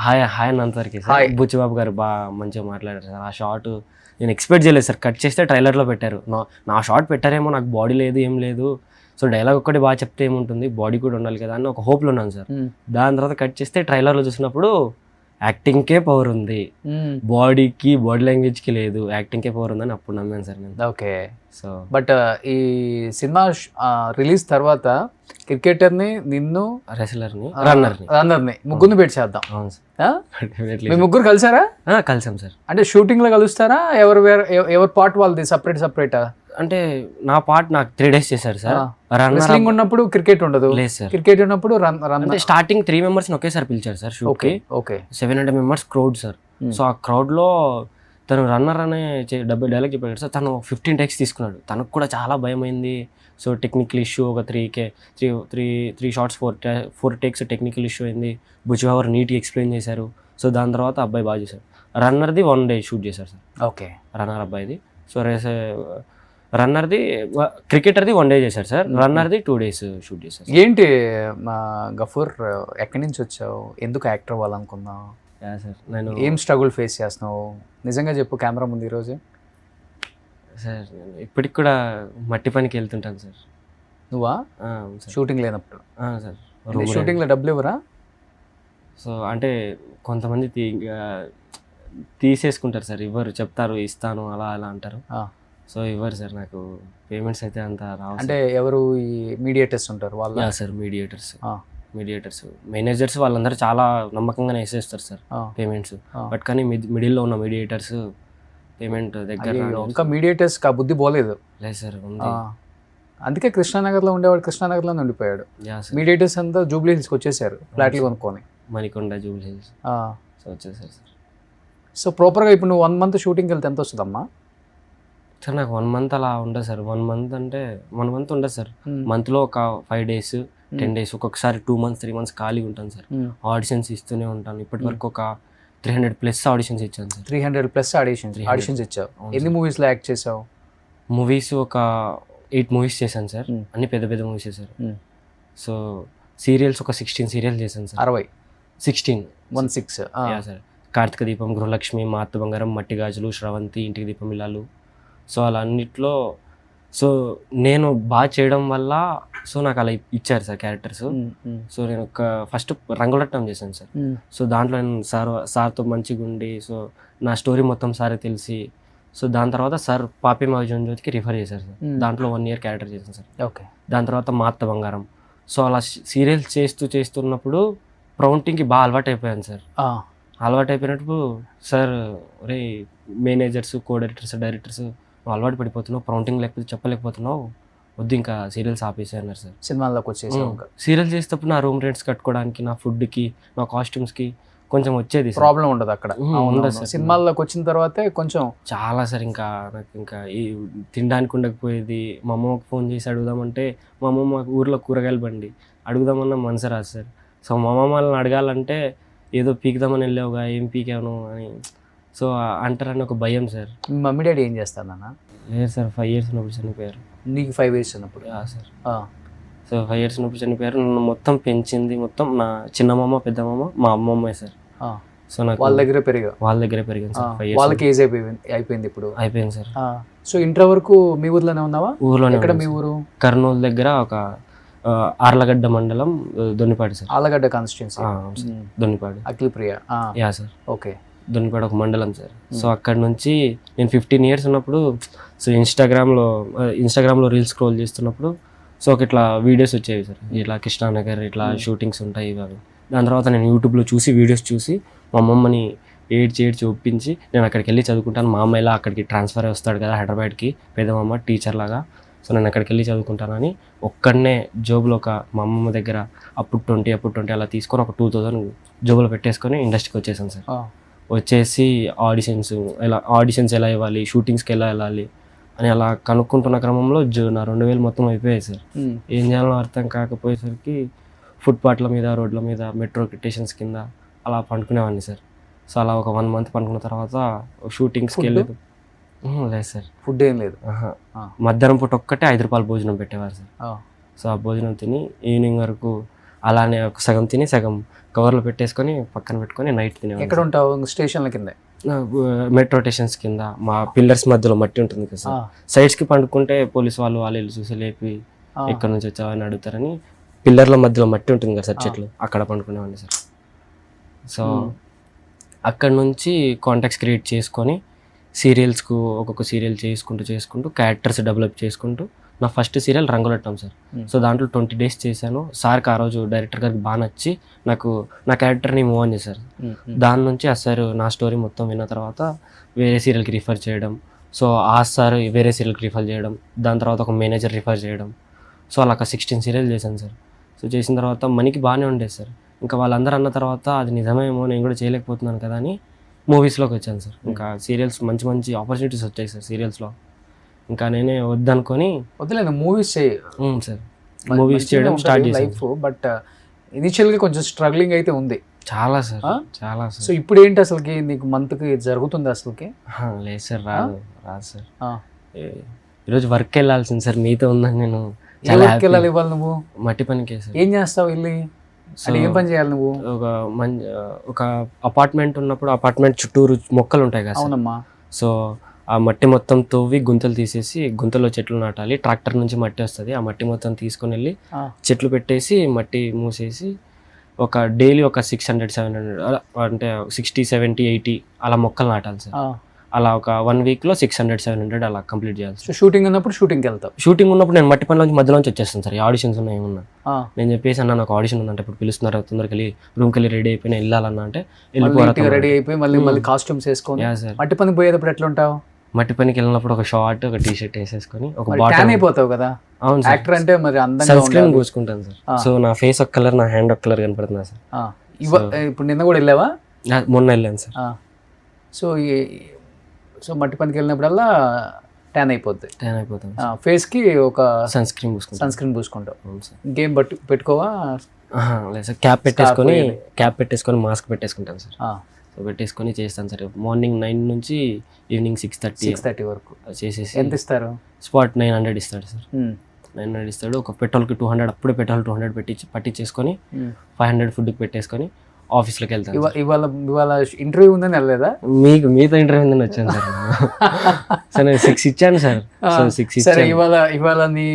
హాయ్ హాయ్ అన్నంతవరకు సార్. బుచ్చిబాబు గారు బాగా మంచిగా మాట్లాడారు సార్. ఆ షాట్ నేను ఎక్స్పెక్ట్ చేయలేదు సార్. కట్ చేస్తే ట్రైలర్లో పెట్టారు. నా షాట్ పెట్టారేమో, నాకు బాడీ లేదు ఏం లేదు, సో డైలాగ్ ఒక్కటి బాగా చెప్తే ఏముంటుంది, బాడీ కూడా ఉండాలి కదా అని ఒక హోప్లో ఉన్నాను సార్. దాని తర్వాత కట్ చేస్తే ట్రైలర్లో చూసినప్పుడు యాక్టింగ్కే పవర్ ఉంది, బాడీకి బాడీ లాంగ్వేజ్కి లేదు, యాక్టింగ్కే పవర్ ఉందని అప్పుడు నమ్మాను సార్ నేను. ఓకే. సో బట్ ఈ సినిమా రిలీజ్ తర్వాత క్రికెటర్ని, నిన్ను, రెస్లర్ని, రన్నర్ని ముగ్గురిని పెట్టి చేద్దాం. అవును సార్. మీ ముగ్గురు కలిసారా? కలిసాం సార్. అంటే షూటింగ్ లో కలుస్తారా? ఎవరి పార్ట్ వాళ్ళది సపరేటా? అంటే నా పార్ట్ నాకు 3 days చేశారు సార్. రెస్లింగ్ ఉన్నప్పుడు క్రికెట్ ఉండదు. లేదు సార్. క్రికెట్ ఉన్నప్పుడు అంటే స్టార్టింగ్ 3 members ఒకేసారి పిలిచారు సార్ షూట్ కి. Okay. 700 members crowd sir. So ఆ క్రౌడ్ లో తను రన్నర్ అనే డైలాగ్ చెప్పాడు సార్. తను 15 takes తీసుకున్నాడు. తనకు కూడా చాలా భయం అయింది. సో టెక్నికల్ ఇష్యూ ఒక 3 shots 4 takes టెక్నికల్ ఇష్యూ అయింది. బుచ్చిబాబు నీట్గా ఎక్స్ప్లెయిన్ చేశారు. సో దాని తర్వాత అబ్బాయి బాగా చేశారు. రన్నర్ది 1 day షూట్ చేశారు సార్. ఓకే. రన్నర్ అబ్బాయిది. సో రన్నర్ది క్రికెటర్ది 1 day చేశారు సార్. రన్నర్ది 2 days షూట్ చేశారు. ఏంటి గఫూర్, ఎక్కడి నుంచి వచ్చావు? ఎందుకు యాక్టర్ అవ్వాలనుకున్నావు సార్? నేను ఏం స్ట్రగుల్ ఫేస్ చేస్తున్నావు నిజంగా చెప్పు కెమెరా ముందు ఈరోజు. సార్ నేను ఇప్పటికి కూడా మట్టి పనికి వెళ్తుంటాను సార్. నువ్వా? షూటింగ్ లేనప్పుడు సార్. షూటింగ్లో డబ్బులు ఇవ్వరా? సో అంటే కొంతమంది తీసేసుకుంటారు సార్, ఇవ్వరు, చెప్తారు ఇస్తాను అలా అలా అంటారు. సో ఇవ్వరు సార్, నాకు పేమెంట్స్ అయితే అంత రావు. అంటే ఎవరు ఈ మీడియేటర్స్ ఉంటారు వాళ్ళు? సార్ మీడియేటర్స్, మేనేజర్స్ వాళ్ళందరూ చాలా నమ్మకంగానే వేసేస్తారు సార్ పేమెంట్స్. బట్ కానీ మిడిల్లో ఉన్న మీడియేటర్స్ పేమెంట్ దగ్గర ఇంకా మీడియేటర్స్ ఆ బుద్ధి పోలేదు. లేదు సార్. అందుకే కృష్ణానగర్లో ఉండేవాడు కృష్ణానగర్లోనే ఉండిపోయాడు. మీడియేటర్స్ అంతా జూబ్లీ హిల్స్కి వచ్చేసారు ఫ్లాట్లు కొనుక్కొని. మణికొండ, జూబ్లీ హిల్స్ సో వచ్చేసారు సార్. సో ప్రాపర్గా ఇప్పుడు నువ్వు 1 month షూటింగ్కి వెళ్తే ఎంత వస్తుందమ్మా? సార్ నాకు 1 month అలా ఉండదు సార్. 1 month అంటే 1 month ఉండదు సార్. మంత్లో ఒక 5 days 10 days, ఒక్కొక్కసారి 2 months 3 months ఖాళీగా ఉంటాను సార్. ఆడిషన్స్ ఇస్తూనే ఉంటాను. ఇప్పటి వరకు ఒక 300+ ఆడిషన్స్ ఇచ్చాను సార్. 300+ ఆడిషన్స్ ఇచ్చావు. ఎన్ని మూవీస్లో యాక్ట్ చేసావు? మూవీస్ ఒక 8 movies చేశాను సార్. అన్ని పెద్ద పెద్ద మూవీస్ చేశారు. సో సీరియల్స్ ఒక 16 సీరియల్స్ చేశాను సార్. 16 సార్. కార్తీక దీపం, గృహలక్ష్మి, మా అత్త బంగారం, మట్టి గాజులు, శ్రవంతి, ఇంటికి దీపం ఇల్లాలు. సో అలా అన్నిట్లో సో నేను బాగా చేయడం వల్ల సో నాకు అలా ఇచ్చారు సార్ క్యారెక్టర్స్. సో నేను ఫస్ట్ రంగులట్టం చేశాను సార్. సో దాంట్లో నేను సార్తో మంచిగా ఉండి సో నా స్టోరీ మొత్తం సారే తెలిసి సో దాని తర్వాత సార్ పాపి మహాజన్ జ్యోతికి రిఫర్ చేశారు సార్. దాంట్లో 1 year క్యారెక్టర్ చేశాను సార్. ఓకే. దాని తర్వాత మా అత్త బంగారం. సో అలా సీరియల్స్ చేస్తున్నప్పుడు ప్రౌంటింగ్కి బాగా అలవాటు అయిపోయాను సార్. అలవాటు అయిపోయినప్పుడు సార్ ఒరే మేనేజర్స్, కో డైరెక్టర్స్, డైరెక్టర్స్ నువ్వు అలవాటు పడిపోతున్నావు, ప్రౌంటింగ్ లేకపోతే చెప్పలేకపోతున్నావు, వద్దు ఇంకా సీరియల్స్ ఆపేసి అన్నారు సార్. సినిమాల్లోకి వచ్చేసి సీరియల్ చేసేటప్పుడు నా రూమ్ రెంట్స్ కట్టుకోవడానికి, నా ఫుడ్కి, నా కాస్ట్యూమ్స్కి కొంచెం వచ్చేది ప్రాబ్లం ఉండదు అక్కడ. ఉండదు సార్. సినిమాల్లోకి వచ్చిన తర్వాతే కొంచెం చాలా సార్ ఇంకా నాకు ఇంకా ఈ తినడానికి ఉండకపోయేది. మా అమ్మకి ఫోన్ చేసి అడుగుదామంటే మా అమ్మ మాకు ఊర్లో కూరగాయలు బండి అడుగుదామన్నా మనసు రాదు సార్. సో మా అమ్మ వాళ్ళని అడగాలంటే ఏదో పీకుదామని వెళ్ళావుగా, ఏం పీకాను అని సో అంటారని ఒక భయం సార్. మీ మమ్మీ డాడీ ఏం చేస్తారు నాన్న? లేదు సార్, 5 years ఉన్నప్పుడు చనిపోయారు. నీకు 5 years ఉన్నప్పుడు? సార్. సో 5 years ఉన్నప్పుడు చనిపోయారు. నన్ను మొత్తం పెంచింది మొత్తం నా చిన్నమ్మ, పెద్దమ్మ, మా అమ్మమ్మే సార్. సో నాకు వాళ్ళ దగ్గరే పెరిగాను సార్. 5 years. వాళ్ళకి ఏజ్ అయిపోయింది ఇప్పుడు? అయిపోయింది సార్. సో ఇంటర్ వరకు మీ ఊర్లోనే ఉన్నావా? ఊర్లోనే. ఎక్కడ మీ ఊరు? కర్నూలు దగ్గర ఒక ఆర్లగడ్డ మండలం, Donnipadu sir. Allagadda constituency, Donnipadu. Akhila Priya. Yeah sir. Okay. Donnipadu ఒక మండలం సార్. సో అక్కడ నుంచి నేను 15 years ఉన్నప్పుడు సో ఇన్స్టాగ్రామ్లో రీల్స్ స్క్రోల్ చేస్తున్నప్పుడు సో ఇట్లా వీడియోస్ వచ్చేవి సార్. ఇట్లా కృష్ణానగర్ ఇట్లా షూటింగ్స్ ఉంటాయి ఇవి. దాని తర్వాత నేను యూట్యూబ్లో చూసి వీడియోస్ చూసి మా అమ్మమ్మని ఏడ్చి ఒప్పించి నేను అక్కడికి వెళ్ళి చదువుకుంటాను. మా అమ్మ ఇలా అక్కడికి ట్రాన్స్ఫర్ అయి వస్తాడు కదా హైదరాబాద్కి, పెద్దమ్మ టీచర్ లాగా. సో నేను అక్కడికి వెళ్ళి చదువుకుంటానని ఒక్కడనే జోబులో మా అమ్మమ్మ దగ్గర అప్పుడు 20 అలా తీసుకొని ఒక 2000 జోబులో పెట్టేసుకొని ఇండస్ట్రీకి వచ్చేసాను సార్. వచ్చేసి ఆడిషన్స్ ఎలా ఇవ్వాలి, షూటింగ్స్కి ఎలా వెళ్ళాలి అని అలా కనుక్కుంటున్న క్రమంలో నా 2000 మొత్తం అయిపోయాయి సార్. ఏం చేయాలో అర్థం కాకపోయేసరికి ఫుట్పాత్ల మీద, రోడ్ల మీద, మెట్రో స్టేషన్స్ కింద అలా పండుకునేవాడిని సార్. సో అలా ఒక 1 month పండుకున్న తర్వాత షూటింగ్స్కి వెళ్ళలేదు. లేదు సార్, ఫుడ్ ఏం లేదు. మధ్యాహ్నం పూట ఒక్కటే 5 రూపాయల భోజనం పెట్టేవారు సార్. సో ఆ భోజనం తిని ఈవినింగ్ వరకు అలానే ఒక సగం తిని సగం కవర్లో పెట్టేసుకొని పక్కన పెట్టుకొని నైట్ తినేవారు. ఎక్కడ ఉంటావు? స్టేషన్ల కింద? మెట్రో స్టేషన్స్ కింద, మా పిల్లర్స్ మధ్యలో మట్టి ఉంటుంది కదా సార్. సైడ్స్కి పండుకుంటే పోలీస్ వాళ్ళు చూసి లేపి ఎక్కడి నుంచి వచ్చావు అని అడుగుతారని పిల్లర్ల మధ్యలో మట్టి ఉంటుంది కదా సార్, చెట్లు, అక్కడ పండుకునేవాడిని సార్. సో అక్కడ నుంచి కాంటాక్ట్స్ క్రియేట్ చేసుకొని సీరియల్స్కు ఒక్కొక్క సీరియల్ చేసుకుంటూ క్యారెక్టర్స్ డెవలప్ చేసుకుంటూ నా ఫస్ట్ సీరియల్ రంగులట్టం సార్. సో దాంట్లో 20 days చేశాను. సార్కి ఆ రోజు డైరెక్టర్ గారికి బాగా నచ్చి నాకు నా క్యారెక్టర్ని మూవ్ ఆన్ చేశారు. దాని నుంచి ఆ సార్ నా స్టోరీ మొత్తం విన్న తర్వాత వేరే సీరియల్కి రిఫర్ చేయడం. సో ఆ సార్ వేరే సీరియల్కి రిఫర్ చేయడం, దాని తర్వాత ఒక మేనేజర్ రిఫర్ చేయడం. సో అలా 16 సీరియల్ చేశాను సార్. సో చేసిన తర్వాత మనకి బాగానే ఉండేది సార్. ఇంకా వాళ్ళందరూ అన్న తర్వాత అది నిజమేమో, నేను కూడా చేయలేకపోతున్నాను కదా అని మూవీస్లోకి వచ్చాను సార్. ఇంకా సీరియల్స్ మంచి ఆపర్చునిటీస్ వచ్చాయి సార్ సీరియల్స్లో. ఇంకా నేనే వద్దనుకొని వద్దులేదు మూవీస్ చేయి సార్. మూవీస్ చేయడం స్టార్ట్ చేశాను. లైఫ్ బట్ ఇనిషియల్గా కొంచెం స్ట్రగ్లింగ్ అయితే ఉంది చాలా సార్, చాలా సార్. సో ఇప్పుడు ఏంటి అసలుకి నీకు మంత్కి జరుగుతుంది అసలుకి? లేదు సార్, రాదు సార్. ఈరోజు వర్క్ వెళ్ళాల్సింది సార్, మీతో ఉందని నేను వెళ్ళాలి. ఇవ్వాలి నువ్వు మట్టి పనికి సార్. ఏం చేస్తావు వెళ్ళి? ఏం పని చేయాలి నువ్వు? ఒక అపార్ట్మెంట్ ఉన్నప్పుడు అపార్ట్మెంట్ చుట్టూరు మొక్కలు ఉంటాయి కదా. అవునమ్మా. సో ఆ మట్టి మొత్తం తవ్వి గుంతలు తీసేసి గుంతలో చెట్లు నాటాలి. ట్రాక్టర్ నుంచి మట్టి వస్తుంది, ఆ మట్టి మొత్తం తీసుకొని వెళ్ళి చెట్లు పెట్టేసి మట్టి మూసేసి ఒక డైలీ ఒక 600-700 అలా అంటే 60-70-80 అలా మొక్కలు నాటాలి సార్. అలా ఒక 1 weekలో 600-700 అలా కంప్లీట్ చేయాలి. సో షూటింగ్ ఉన్నప్పుడు షూటింగ్కి వెళ్తావు? షూటింగ్ ఉన్నప్పుడు నేను మట్టి పనిలోంచి మధ్యలోంచి వచ్చేస్తాను సార్. ఆడిషన్స్ ఉన్నాయి ఏమన్నా నేను చెప్పేసి అన్న నాకు ఆడిషన్ ఉందంటే ఇప్పుడు పిలుస్తున్నారు, తొందరకి వెళ్ళి రూమ్కి వెళ్ళి రెడీ అయిపోయి వెళ్ళాలన్నా అంటే వెళ్ళిపోవాలి. రెడీ అయిపోయి మళ్ళీ కాస్ట్యూమ్స్ వేసుకొని మట్టి పని పోయేటప్పుడు ఎట్లా ఉంటావు? మట్టి పనికి వెళ్ళినప్పుడు ఒక షార్ట్, ఒక టీ-షర్ట్ వేసేసుకొని ఒక బాటిల్ అయిపోతావు కదా. అవును సార్. యాక్టర్ అంటే మరి అందంగా సన్ స్క్రీన్ పూసుకుంటాను సార్. సో నా ఫేస్ ఒక కలర్, నా హ్యాండ్ ఒక కలర్ కనపడుతుంది సార్. ఇప్పుడు నిన్న కూడా వెళ్ళావా? మొన్న వెళ్ళాను సార్. సో మట్టి పనికి వెళ్ళినప్పుడల్లా ట్యాన్ అయిపోతుంది. ఫేస్ కి ఒక సన్ స్క్రీన్ పూసుకుంటావు. ఇంకేం పెట్టుకోవా? లేదు సార్, క్యాప్ పెట్టేసుకొని మాస్క్ పెట్టేసుకుంటాను సార్. సో పెట్టేసుకొని చేస్తాను సార్. మార్నింగ్ 9 నుంచి ఈవినింగ్ 6:30 వరకు చేసేసి. ఎంత ఇస్తారు? స్పాట్ 900 ఇస్తాడు సార్. 900 ఇస్తాడు. ఒక పెట్రోల్కి 200, అప్పుడే పెట్రోల్ 200 పట్టించేసుకొని 500 ఫుడ్కి పెట్టేసుకొని ఆఫీస్లోకి వెళ్తాను. ఇవాళ ఇవాళ ఇంటర్వ్యూ ఉందని వెళ్ళలేదా? మీతో ఇంటర్వ్యూ ఉందని వచ్చాను సార్. సార్ నేను 6 ఇచ్చాను సార్. సో 6 సరే, ఇచ్చాను ఇవాళ నీ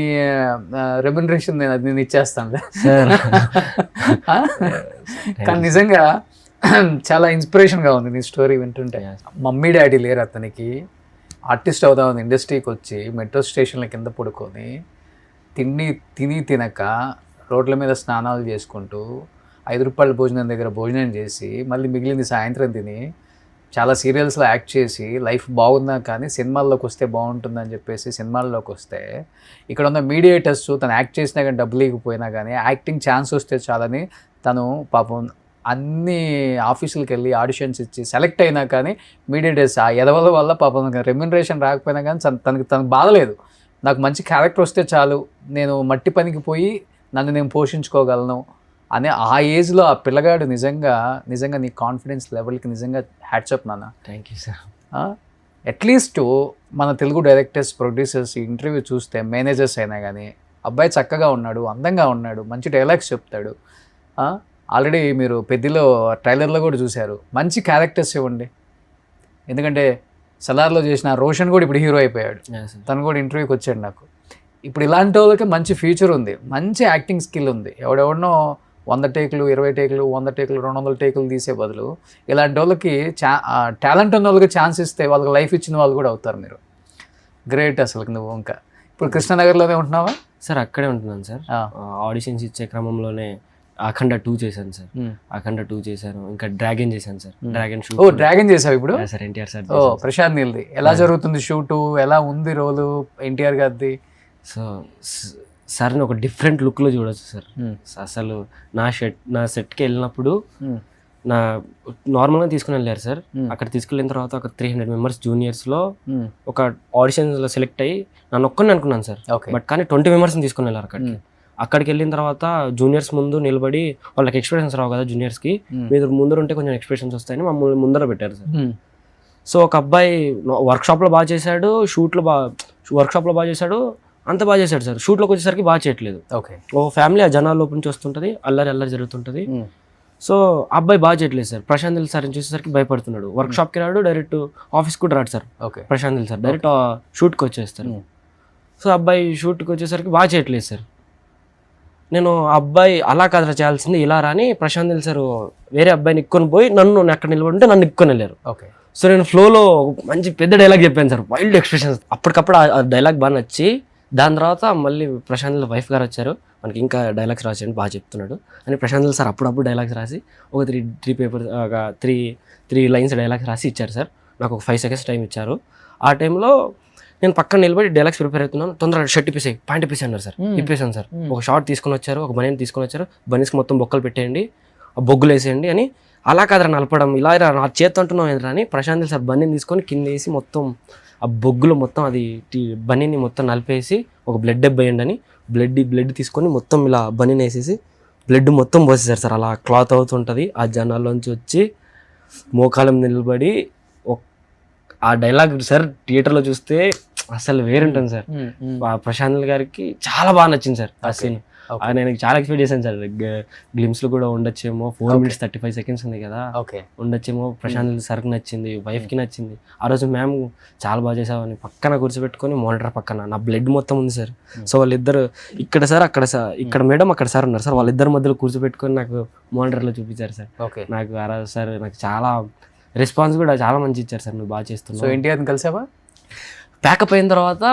రెమ్యునరేషన్ నేను ఇచ్చేస్తాను సార్. కానీ నిజంగా చాలా ఇన్స్పిరేషన్గా ఉంది నీ స్టోరీ వింటుంటే. మమ్మీ డాడీ లేరు అతనికి, ఆర్టిస్ట్ అవుదామని ఇండస్ట్రీకి వచ్చి మెట్రో స్టేషన్ల కింద పడుకొని తినక రోడ్ల మీద స్నానాలు చేసుకుంటూ 5 రూపాయల భోజనం దగ్గర భోజనం చేసి మళ్ళీ మిగిలింది సాయంత్రం తిని చాలా సీరియల్స్లో యాక్ట్ చేసి లైఫ్ బాగుందా కానీ సినిమాల్లోకి వస్తే బాగుంటుందని చెప్పేసి సినిమాల్లోకి వస్తే ఇక్కడ ఉన్న మీడియేటర్స్ తను యాక్ట్ చేసినా కానీ డబ్బులు ఇవ్వకపోయినా కానీ యాక్టింగ్ ఛాన్స్ వస్తే చాలని తను పాపం అన్ని ఆఫీసులకు వెళ్ళి ఆడిషన్స్ ఇచ్చి సెలెక్ట్ అయినా కానీ మీడియేటర్స్ ఆ ఎదవల వల్ల పాపం రెమ్యునరేషన్ రాకపోయినా కానీ తనకు బాధలేదు. నాకు మంచి క్యారెక్టర్ వస్తే చాలు, నేను మట్టి పనికి పోయి నన్ను నేను పోషించుకోగలను అనే ఆ ఏజ్లో ఆ పిల్లగాడు నిజంగా నీ కాన్ఫిడెన్స్ లెవెల్కి నిజంగా హ్యాట్సప్ నాన్న. Thank you sir. అట్లీస్ట్ మన తెలుగు డైరెక్టర్స్ ప్రొడ్యూసర్స్ ఇంటర్వ్యూ చూస్తే మేనేజర్స్ అయినా కానీ అబ్బాయి చక్కగా ఉన్నాడు, అందంగా ఉన్నాడు, మంచి డైలాగ్స్ చెప్తాడు. ఆల్రెడీ మీరు పెద్దిలో ట్రైలర్లో కూడా చూశారు. మంచి క్యారెక్టర్స్ ఇవ్వండి. ఎందుకంటే సలార్లో చేసిన రోషన్ కూడా ఇప్పుడు హీరో అయిపోయాడు. తను కూడా ఇంటర్వ్యూకి వచ్చాడు నాకు. ఇప్పుడు ఇలాంటి వాళ్ళకి మంచి ఫ్యూచర్ ఉంది, మంచి యాక్టింగ్ స్కిల్ ఉంది. ఎవడెవడనో 100 టేకులు 20 టేకులు 100 టేకులు 200 టేకులు తీసే బదులు ఇలాంటి వాళ్ళకి టాలెంట్ ఉన్న వాళ్ళకి ఛాన్స్ ఇస్తే వాళ్ళకి లైఫ్ ఇచ్చిన వాళ్ళు కూడా అవుతారు. మీరు గ్రేట్ అసలు. నువ్వు ఇంకా ఇప్పుడు కృష్ణనగర్లోనే ఉంటున్నావా? సార్ అక్కడే ఉంటున్నాను సార్. ఆడిషన్స్ ఇచ్చే క్రమంలోనే అఖండ 2 చేశాను సార్. అఖండ 2 చేశాను. ఇంకా డ్రాగన్ చేశాను సార్. Dragon shoot. డ్రాగన్ చేసావు ఇప్పుడు? Sir NTR sir. ప్రశాంత్ నీల్ది ఎలా జరుగుతుంది షూటు? ఎలా ఉంది రోలు ఎన్టీఆర్ గారిది? సో సార్ని ఒక డిఫరెంట్ లుక్లో చూడొచ్చు సార్. అసలు నా సెట్కి వెళ్ళినప్పుడు నా నార్మల్గా తీసుకుని వెళ్ళారు సార్. అక్కడ తీసుకెళ్ళిన తర్వాత ఒక 300 మెంబర్స్ జూనియర్స్లో ఒక ఆడిషన్స్లో సెలెక్ట్ అయ్యి నన్ను ఒక్కరిని అనుకున్నాను సార్. బట్ కానీ 20 మెంబర్స్ని తీసుకుని వెళ్ళారు అక్కడికి వెళ్ళిన తర్వాత జూనియర్స్ ముందు నిలబడి వాళ్ళకి ఎక్స్ప్రెషన్స్ రావు కదా జూనియర్స్కి, మీరు ముందర ఉంటే కొంచెం ఎక్స్ప్రెషన్స్ వస్తాయని మమ్మల్ని ముందర పెట్టారు సార్. సో ఒక అబ్బాయి వర్క్షాప్లో బాగా చేశాడు, వర్క్షాప్లో బాగా చేశాడు, అంత బాగా చేశాడు సార్. షూట్లోకి వచ్చేసరికి బాగా చేయట్లేదు. ఓ ఫ్యామిలీ ఆ జనాల లోపల నుంచి వస్తుంటుంది, అల్లరి జరుగుతుంటుంది. సో అబ్బాయి బాగా చేయట్లేదు సార్. ప్రశాంత్ నీల్ సార్ని చూసేసరికి భయపడుతున్నాడు. వర్క్షాప్కి రాడు, డైరెక్ట్ ఆఫీస్ కూడా రాడు sir. Prashanth Neel sir direct షూట్కి వచ్చేస్తారు. సో అబ్బాయి షూట్కి వచ్చేసరికి బాగా చేయట్లేదు సార్. నేను అబ్బాయి అలా కాదు చేయాల్సింది ఇలా రాని ప్రశాంత్ నీల్ సార్ వేరే అబ్బాయిని ఎక్కుని పోయి నన్ను అక్కడ నిలబడి నన్ను ఎక్కుని వెళ్ళారు. సో నేను ఫ్లోలో మంచి పెద్ద డైలాగ్ చెప్పాను సార్, వైల్డ్ ఎక్స్ప్రెషన్స్. అప్పటికప్పుడు ఆ డైలాగ్ బాగా నచ్చి దాని తర్వాత మళ్ళీ ప్రశాంత్ నీల్ వైఫ్ గారు వచ్చారు, మనకి ఇంకా డైలాగ్స్ రాసేయండి బాగా చెప్తున్నాడు అని ప్రశాంత్ నీల్ సార్ అప్పుడప్పుడు డైలాగ్స్ రాసి ఒక త్రీ లైన్స్ డైలాగ్స్ రాసి ఇచ్చారు సార్. నాకు ఒక 5 seconds టైం ఇచ్చారు. ఆ టైంలో నేను పక్కన నిలబడి డైలాగ్స్ ప్రిపేర్ అవుతున్నాను. తొందరగా షర్ట్ ఇప్పేసాయి, పాయింట్ ఇప్పేసి అన్నారు సార్. ఇప్పేసాను సార్. ఒక షార్ట్ తీసుకొని వచ్చారు, ఒక బనీని తీసుకొని వచ్చారు. బనీస్కి మొత్తం బొక్కలు పెట్టేయండి, ఆ బొగ్గులు వేసేయండి అని. అలా కాదురా నలపడం, ఇలా నా చేతి అంటున్నావు ఏంద్రా అని ప్రశాంత్ నీల్ సార్ బనీని తీసుకొని కింద వేసి మొత్తం ఆ బొగ్గులు మొత్తం అది బనీని మొత్తం నలిపేసి ఒక బ్లడ్ డబ్బ వేయండి అని బ్లడ్ తీసుకొని మొత్తం ఇలా బనీని వేసేసి బ్లడ్ మొత్తం పోసేసారు సార్. అలా క్లాత్ అవుతుంటుంది. ఆ జనాల్లోంచి వచ్చి మోకాలం నిలబడి ఆ డైలాగ్ సార్ థియేటర్లో చూస్తే అసలు వేరుంటుంది సార్. ప్రశాంత్ నీల్ గారికి చాలా బాగా నచ్చింది సార్ ఆ సీన్. నేను చాలా ఎక్స్పెక్ట్ చేశాను సార్, గ్లిమ్స్లో కూడా ఉండొచ్చేమో. 4 minutes 35 seconds ఉంది కదా, ఉండొచ్చేమో. ప్రశాంత్ నీల్ సార్కి నచ్చింది, వైఫ్కి నచ్చింది. ఆ రోజు మ్యామ్ చాలా బాగా చేసావని పక్కన కూర్చోబెట్టుకొని మానిటర్ పక్కన నా బ్లడ్ మొత్తం ఉంది సార్. సో వాళ్ళిద్దరు ఇక్కడ సార్ అక్కడ సార్, ఇక్కడ మేడం అక్కడ సార్ ఉన్నారు సార్. వాళ్ళిద్దరి మధ్యలో కూర్చోబెట్టుకొని నాకు మానిటర్లో చూపించారు సార్. నాకు ఆ రోజు సార్ నాకు చాలా రెస్పాన్స్ కూడా చాలా మంచి ఇచ్చారు సార్, నువ్వు బాగా చేస్తున్నావు. సో ఎన్టీఆర్ని కలిసావా? ప్యాకప్ అయిన తర్వాత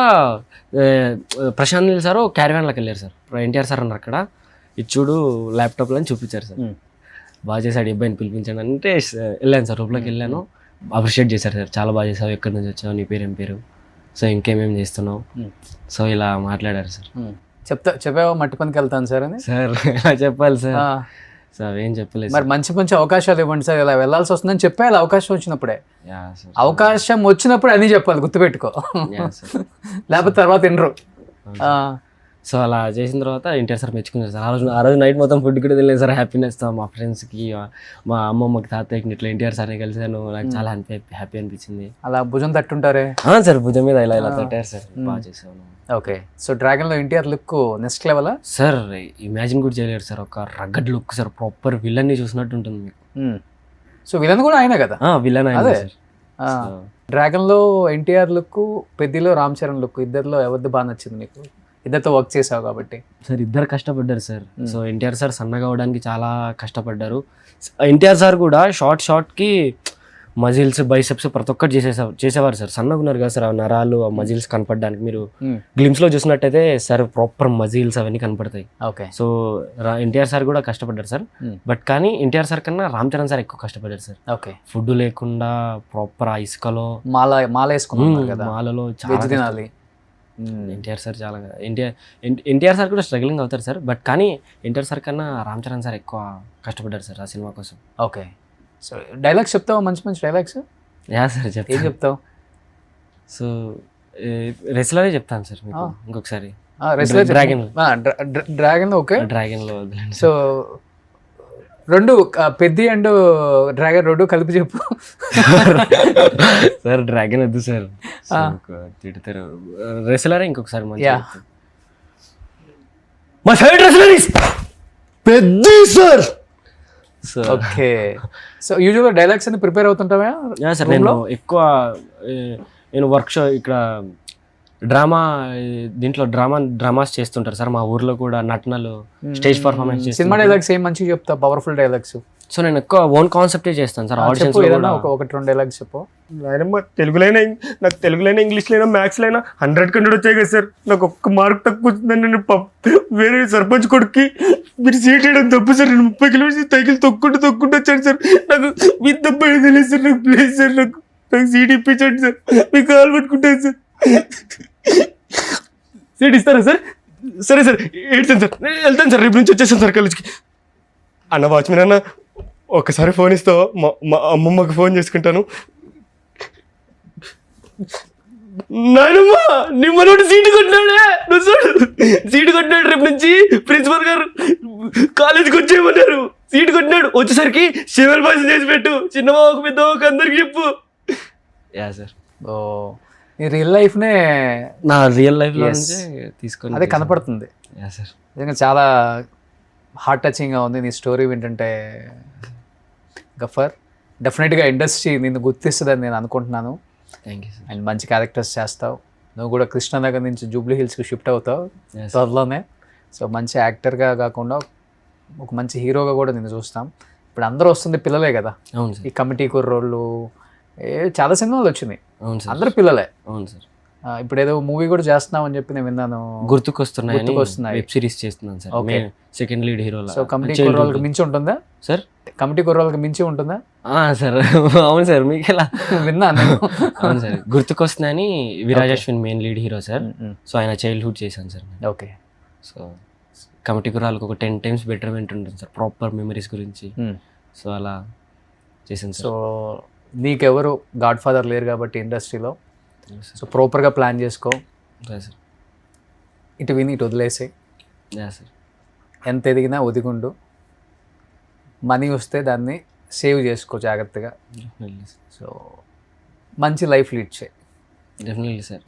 ప్రశాంత్ నీల్ సార్ క్యారివాన్లోకి వెళ్ళారు సార్. ఎన్టీఆర్ సార్ అన్నారు అక్కడ, ఇది చూడు ల్యాప్టాప్లో అని చూపించారు సార్. బాగా చేశాడు ఈ అబ్బాయిని పిలిపించాను అంటే వెళ్ళాను సార్. రూమ్లోకి వెళ్ళాను, అప్రిషియేట్ చేశారు సార్. చాలా బాగా చేసావు, ఎక్కడి నుంచి వచ్చావు, నీ పేరు ఏం పేరు, సో ఇంకేమేమి చేస్తున్నావు, సో ఇలా మాట్లాడారు సార్. చెప్పావా మట్టి పనికి వెళ్తాను సార్ అని? సార్ ఇలా చెప్పాలి సార్. సార్ ఏం చెప్పలేదు. మరి మంచి అవకాశాలు ఇవ్వండి సార్, ఇలా వెళ్ళాల్సి వస్తుందని చెప్పాలి అవకాశం వచ్చినప్పుడే. అవకాశం వచ్చినప్పుడు అన్నీ చెప్పాలి, గుర్తుపెట్టుకో. లేకపోతే తర్వాత వినరు. సో అలా చేసిన తర్వాత ఎన్టీఆర్ సార్ మెచ్చుకున్నారు సార్. ఆ రోజు నైట్ మొత్తం ఫుడ్ కూడా తెలియదు సార్. హ్యాపీనెస్తో మా ఫ్రెండ్స్కి, మా అమ్మమ్మకి, తాతయ్యకి ఇట్లా ఎన్టీఆర్ సార్ని కలిసాను. నాకు చాలా హ్యాపీ అనిపించింది. అలా భుజం తట్టుంటారే. సార్ భుజం మీద ఇలా తట్టారు సార్. బాగా చేసాను. ఓకే, సో డ్రాగన్లో ఎన్టీఆర్ లుక్ నెక్స్ట్ లెవెలా సార్? ఇమాజిన్ కూడా చేయలేరు సార్. ఒక రగ్గడ్ లుక్ సార్, ప్రాపర్ విలన్ని చూసినట్టు ఉంటుంది మీకు. సో విలన్ కూడా ఆయనే కదా. విలన్ అదే సార్. డ్రాగన్లో ఎన్టీఆర్ లుక్, పెద్దిలో రామ్ చరణ్ లుక్, ఇద్దరిలో ఎవరిది బాగా నచ్చింది మీకు? ఇద్దరితో వర్క్ చేసావు కాబట్టి. సార్ ఇద్దరు కష్టపడ్డారు సార్. సో ఎన్టీఆర్ సార్ సన్నగా అవడానికి చాలా కష్టపడ్డారు. ఎన్టీఆర్ సార్ కూడా షార్ట్కి మజిల్స్, బైసెప్స్ ప్రతి ఒక్కటి చేసేవారు సార్. సన్నగా ఉన్నారు కదా సార్, ఆ నరాలు, ఆ మజిల్స్ కనపడడానికి మీరు గ్లిమ్స్లో చూసినట్టయితే సార్ ప్రాపర్ మజిల్స్ అవన్నీ కనపడతాయి. ఓకే, సో ఎన్టీఆర్ సార్ కూడా కష్టపడ్డారు సార్. బట్ కానీ ఎన్టీఆర్ సార్ కన్నా రామ్ చరణ్ సార్ ఎక్కువ కష్టపడ్డారు సార్. ఓకే, ఫుడ్ లేకుండా ప్రాపర్ ఆ ఇసుకలో మాల వేసుకున్నారు కదా, మాలలో వెజ్ తినాలి. ఎన్టీఆర్ సార్ చాలా ఎన్టీఆర్ సార్ కూడా స్ట్రగ్లింగ్ అవుతారు సార్. బట్ కానీ ఎన్టీఆర్ సార్ కన్నా రామ్ చరణ్ సార్ ఎక్కువ కష్టపడ్డారు సార్ ఆ సినిమా కోసం. ఓకే, సో డైలాగ్స్ చెప్తావా? మంచి మంచి డైలాగ్స్ యా సార్ ఏం చెప్తావు? సో రెస్లరే చెప్తాను సార్ మీకు ఇంకొకసారి. డ్రాగన్ ఓకే, డ్రాగన్లో సో రెండు పెద్ది అండ్ డ్రాగన్ రెండు కలిపి చెప్పు. సార్ డ్రాగన్ వద్దు సార్, తిడతారు. రెస్లరే ఇంకొకసారి my favourite wrestler is Peddi sir. Okay, so యూజువల్గా డైలాగ్స్ అన్ని ప్రిపేర్ అవుతుంటావా? సార్ నేను ఎక్కువ వర్క్షాప్ ఇక్కడ దీంట్లో డ్రామాస్ చేస్తుంటారు సార్ మా ఊర్లో కూడా. నటనలు, స్టేజ్ పర్ఫార్మెన్స్, సినిమా డైలాగ్స్ ఏం మంచిగా చెప్తా? Powerful dialogues. సో నేను ఎక్కువ ఓన్ కాన్సెప్టే చేస్తాను సార్. ఆడిషన్స్ ఒకటి రెండు డైలాగ్స్ చెప్పు. తెలుగులైనా, నాకు తెలుగులైనా, ఇంగ్లీష్లైనా, మ్యాథ్స్లైనా 100 వచ్చాయి కదా సార్. నాకు ఒక్క మార్క్ తక్కువ వచ్చిందని నేను వేరే సర్పంచ్ కొడుక్కి మీరు సీట్ వేయడం తప్పు సార్. నేను 30 కిలోమీటర్స్ సైకిల్ తొక్కుంటూ వచ్చాను సార్. నాకు మీ తప్ప తెలియదు సార్. నాకు ప్లీజ్ సార్, నాకు సీట్ ఇప్పించండి సార్. మీకు కాల్ పట్టుకుంటాను సార్. సీట్ ఇస్తారా సార్? సరే సార్, వెళ్తాను సార్. వెళ్తాను సార్, రేపు నుంచి వచ్చేసాను సార్ కాలేజ్కి. అన్న వాచ్మెన్ అన్న, ఒక్కసారి ఫోన్ ఇస్తావా? మా అమ్మమ్మకి ఫోన్ చేసుకుంటాను. నాయనమ్మ, నీ మనోడు సీటు కొట్టినాడే, నువ్వు చూడు సీటు కొట్టినాడు. రేపు నుంచి ప్రిన్సిపల్ గారు కాలేజీకి వచ్చేయమన్నారు. సీటు కొట్టినాడు. వచ్చేసరికి శివల్ భాష చేసి పెట్టు. చిన్నమావకు పెద్దమావకు అందరికి చెప్పు. Yeah sir. ఓ, నీ రియల్ లైఫ్నే నా రియల్ లైఫ్లో తీసుకొని అదే కనపడుతుంది. Yeah sir. నిజంగా చాలా హార్ట్ టచింగ్గా ఉంది నీ స్టోరీ వింటుంటే. గఫర్, డెఫినెట్గా ఇండస్ట్రీ నిన్ను గుర్తిస్తుందని నేను అనుకుంటున్నాను. Thank you sir. అండ్ మంచి క్యారెక్టర్స్ చేస్తావు. నువ్వు కూడా కృష్ణనగర్ నుంచి జూబ్లీ హిల్స్కి షిఫ్ట్ అవుతావు త్వరలోనే. సో మంచి యాక్టర్గా కాకుండా ఒక మంచి హీరోగా కూడా నేను చూస్తాం. ఇప్పుడు అందరూ వస్తుంది పిల్లలే కదా. అవును సార్. ఈ కమిటీ కుర్రోళ్ళు చాలా సినిమాలు వచ్చినాయి. అవును సార్. అందరూ పిల్లలే. అవును సార్. ఇప్పుడు ఏదో మూవీ కూడా చేస్తున్నావు అని చెప్పి నేను విన్నాను. గుర్తుకొస్తున్నాయి వెబ్ సిరీస్ చేస్తున్నాను sir. Okay, second lead hero. So committee కుర్రోళ్ళకి మించి ఉంటుందా సార్? కమిటీ కుర్రోళ్ళకి మించి ఉంటుందా సార్? అవును సార్, మీకు ఎలా విన్నాను. అవును సార్, గుర్తుకొస్తున్నాయని Viraj Ashwin main lead hero sir. So ఆయన చైల్డ్హుడ్ చేశాను సార్. ఓకే, సో కమిటీ కుర్రాళ్ళకి ఒక 10 times బెటర్మెంట్ ఉంటుంది సార్, ప్రాపర్ మెమరీస్ గురించి. సో అలా చేశాను సార్. సో నీకెవరు గాడ్ ఫాదర్ లేరు కాబట్టి ఇండస్ట్రీలో. సో ప్రాపర్గా ప్లాన్ చేసుకో. సార్ ఇటు విని ఇటు వదిలేసి, సార్ ఎంత ఎదిగినా ఒదిగుండు. మనీ వస్తే దాన్ని సేవ్ చేసుకో జాగ్రత్తగా. సో మంచి లైఫ్ లీడ్ చేయి. Definitely sir.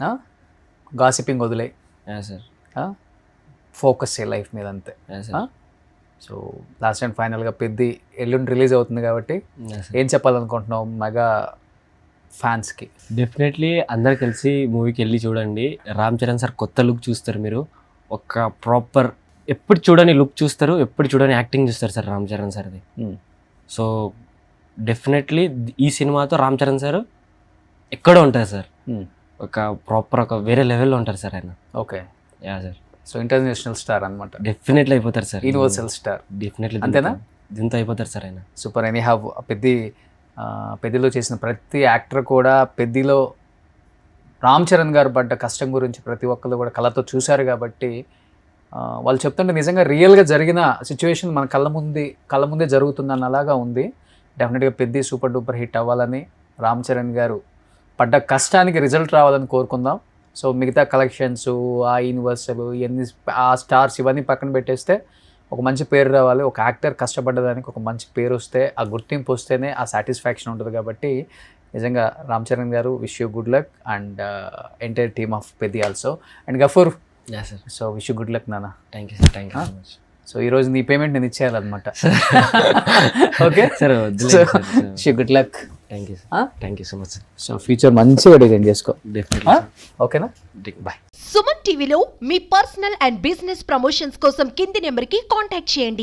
గాసిపింగ్ వదిలే సార్. ఫోకస్ చేయి లైఫ్ మీద అంతే. సో లాస్ట్ అండ్ ఫైనల్గా పెద్ది ఎల్లుండి రిలీజ్ అవుతుంది కాబట్టి ఏం చెప్పాలనుకుంటున్నావు మెగా ఫ్యాన్స్కి? డెఫినెట్లీ అందరు కలిసి మూవీకి వెళ్ళి చూడండి. రామ్ చరణ్ సార్ కొత్త లుక్ చూస్తారు మీరు. ఒక ప్రాపర్ ఎప్పుడు చూడని లుక్ చూస్తారు, ఎప్పుడు చూడని యాక్టింగ్ చూస్తారు సార్ రామ్ చరణ్ సార్ది. సో డెఫినెట్లీ ఈ సినిమాతో రామ్ చరణ్ సార్ ఎక్కడో ఉంటారు సార్. ఒక ప్రాపర్ ఒక వేరే లెవెల్లో ఉంటారు సార్ ఆయన. Okay, yeah sir. So international star అనమాట. డెఫినెట్లీ అయిపోతారు సార్. Universal star. డెఫినెట్లీ. అంతేనా? దీంతో అయిపోతారు సార్ ఆయన. సూపర్. ఎనీ హ్యావ్ పెద్దిలో చేసిన ప్రతి యాక్టర్ కూడా పెద్దిలో రామ్ చరణ్ గారు పడ్డ కష్టం గురించి ప్రతి ఒక్కరు కూడా కళ్ళతో చూశారు కాబట్టి వాళ్ళు చెప్తుంటే నిజంగా రియల్గా జరిగిన సిచ్యువేషన్ మన కళ్ళ ముందే జరుగుతుందన్న అలాగా ఉంది. డెఫినెట్గా పెద్ది సూపర్ డూపర్ హిట్ అవ్వాలని, రామ్ చరణ్ గారు పడ్డ కష్టానికి రిజల్ట్ రావాలని కోరుకుందాం. సో మిగతా కలెక్షన్స్, ఆ యూనివర్సల్, ఇవన్నీ, ఆ స్టార్స్ ఇవన్నీ పక్కన పెట్టేస్తే ఒక మంచి పేరు రావాలి. ఒక యాక్టర్ కష్టపడ్డదానికి ఒక మంచి పేరు వస్తే, ఆ గుర్తింపు వస్తేనే ఆ సాటిస్ఫాక్షన్ ఉంటుంది. కాబట్టి నిజంగా Ram Charan garu, wish you good luck and entire team of Peddi also and Gafoor. Sir so wish you good luck నాన్న. Thank you sir, thank you so much. So ఈరోజు నీ పేమెంట్ నేను ఇచ్చేయాలన్నమాట. Okay sir wish you good luck. Thank you sir, thank you so much sir. So future మంచిగా design చేసుకో. Definitely ఓకేనా? Bye. Suman టీవీలో మీ పర్సనల్ అండ్ బిజినెస్ ప్రమోషన్స్ కోసం కింది నెంబర్కి కాంటాక్ట్ చేయండి.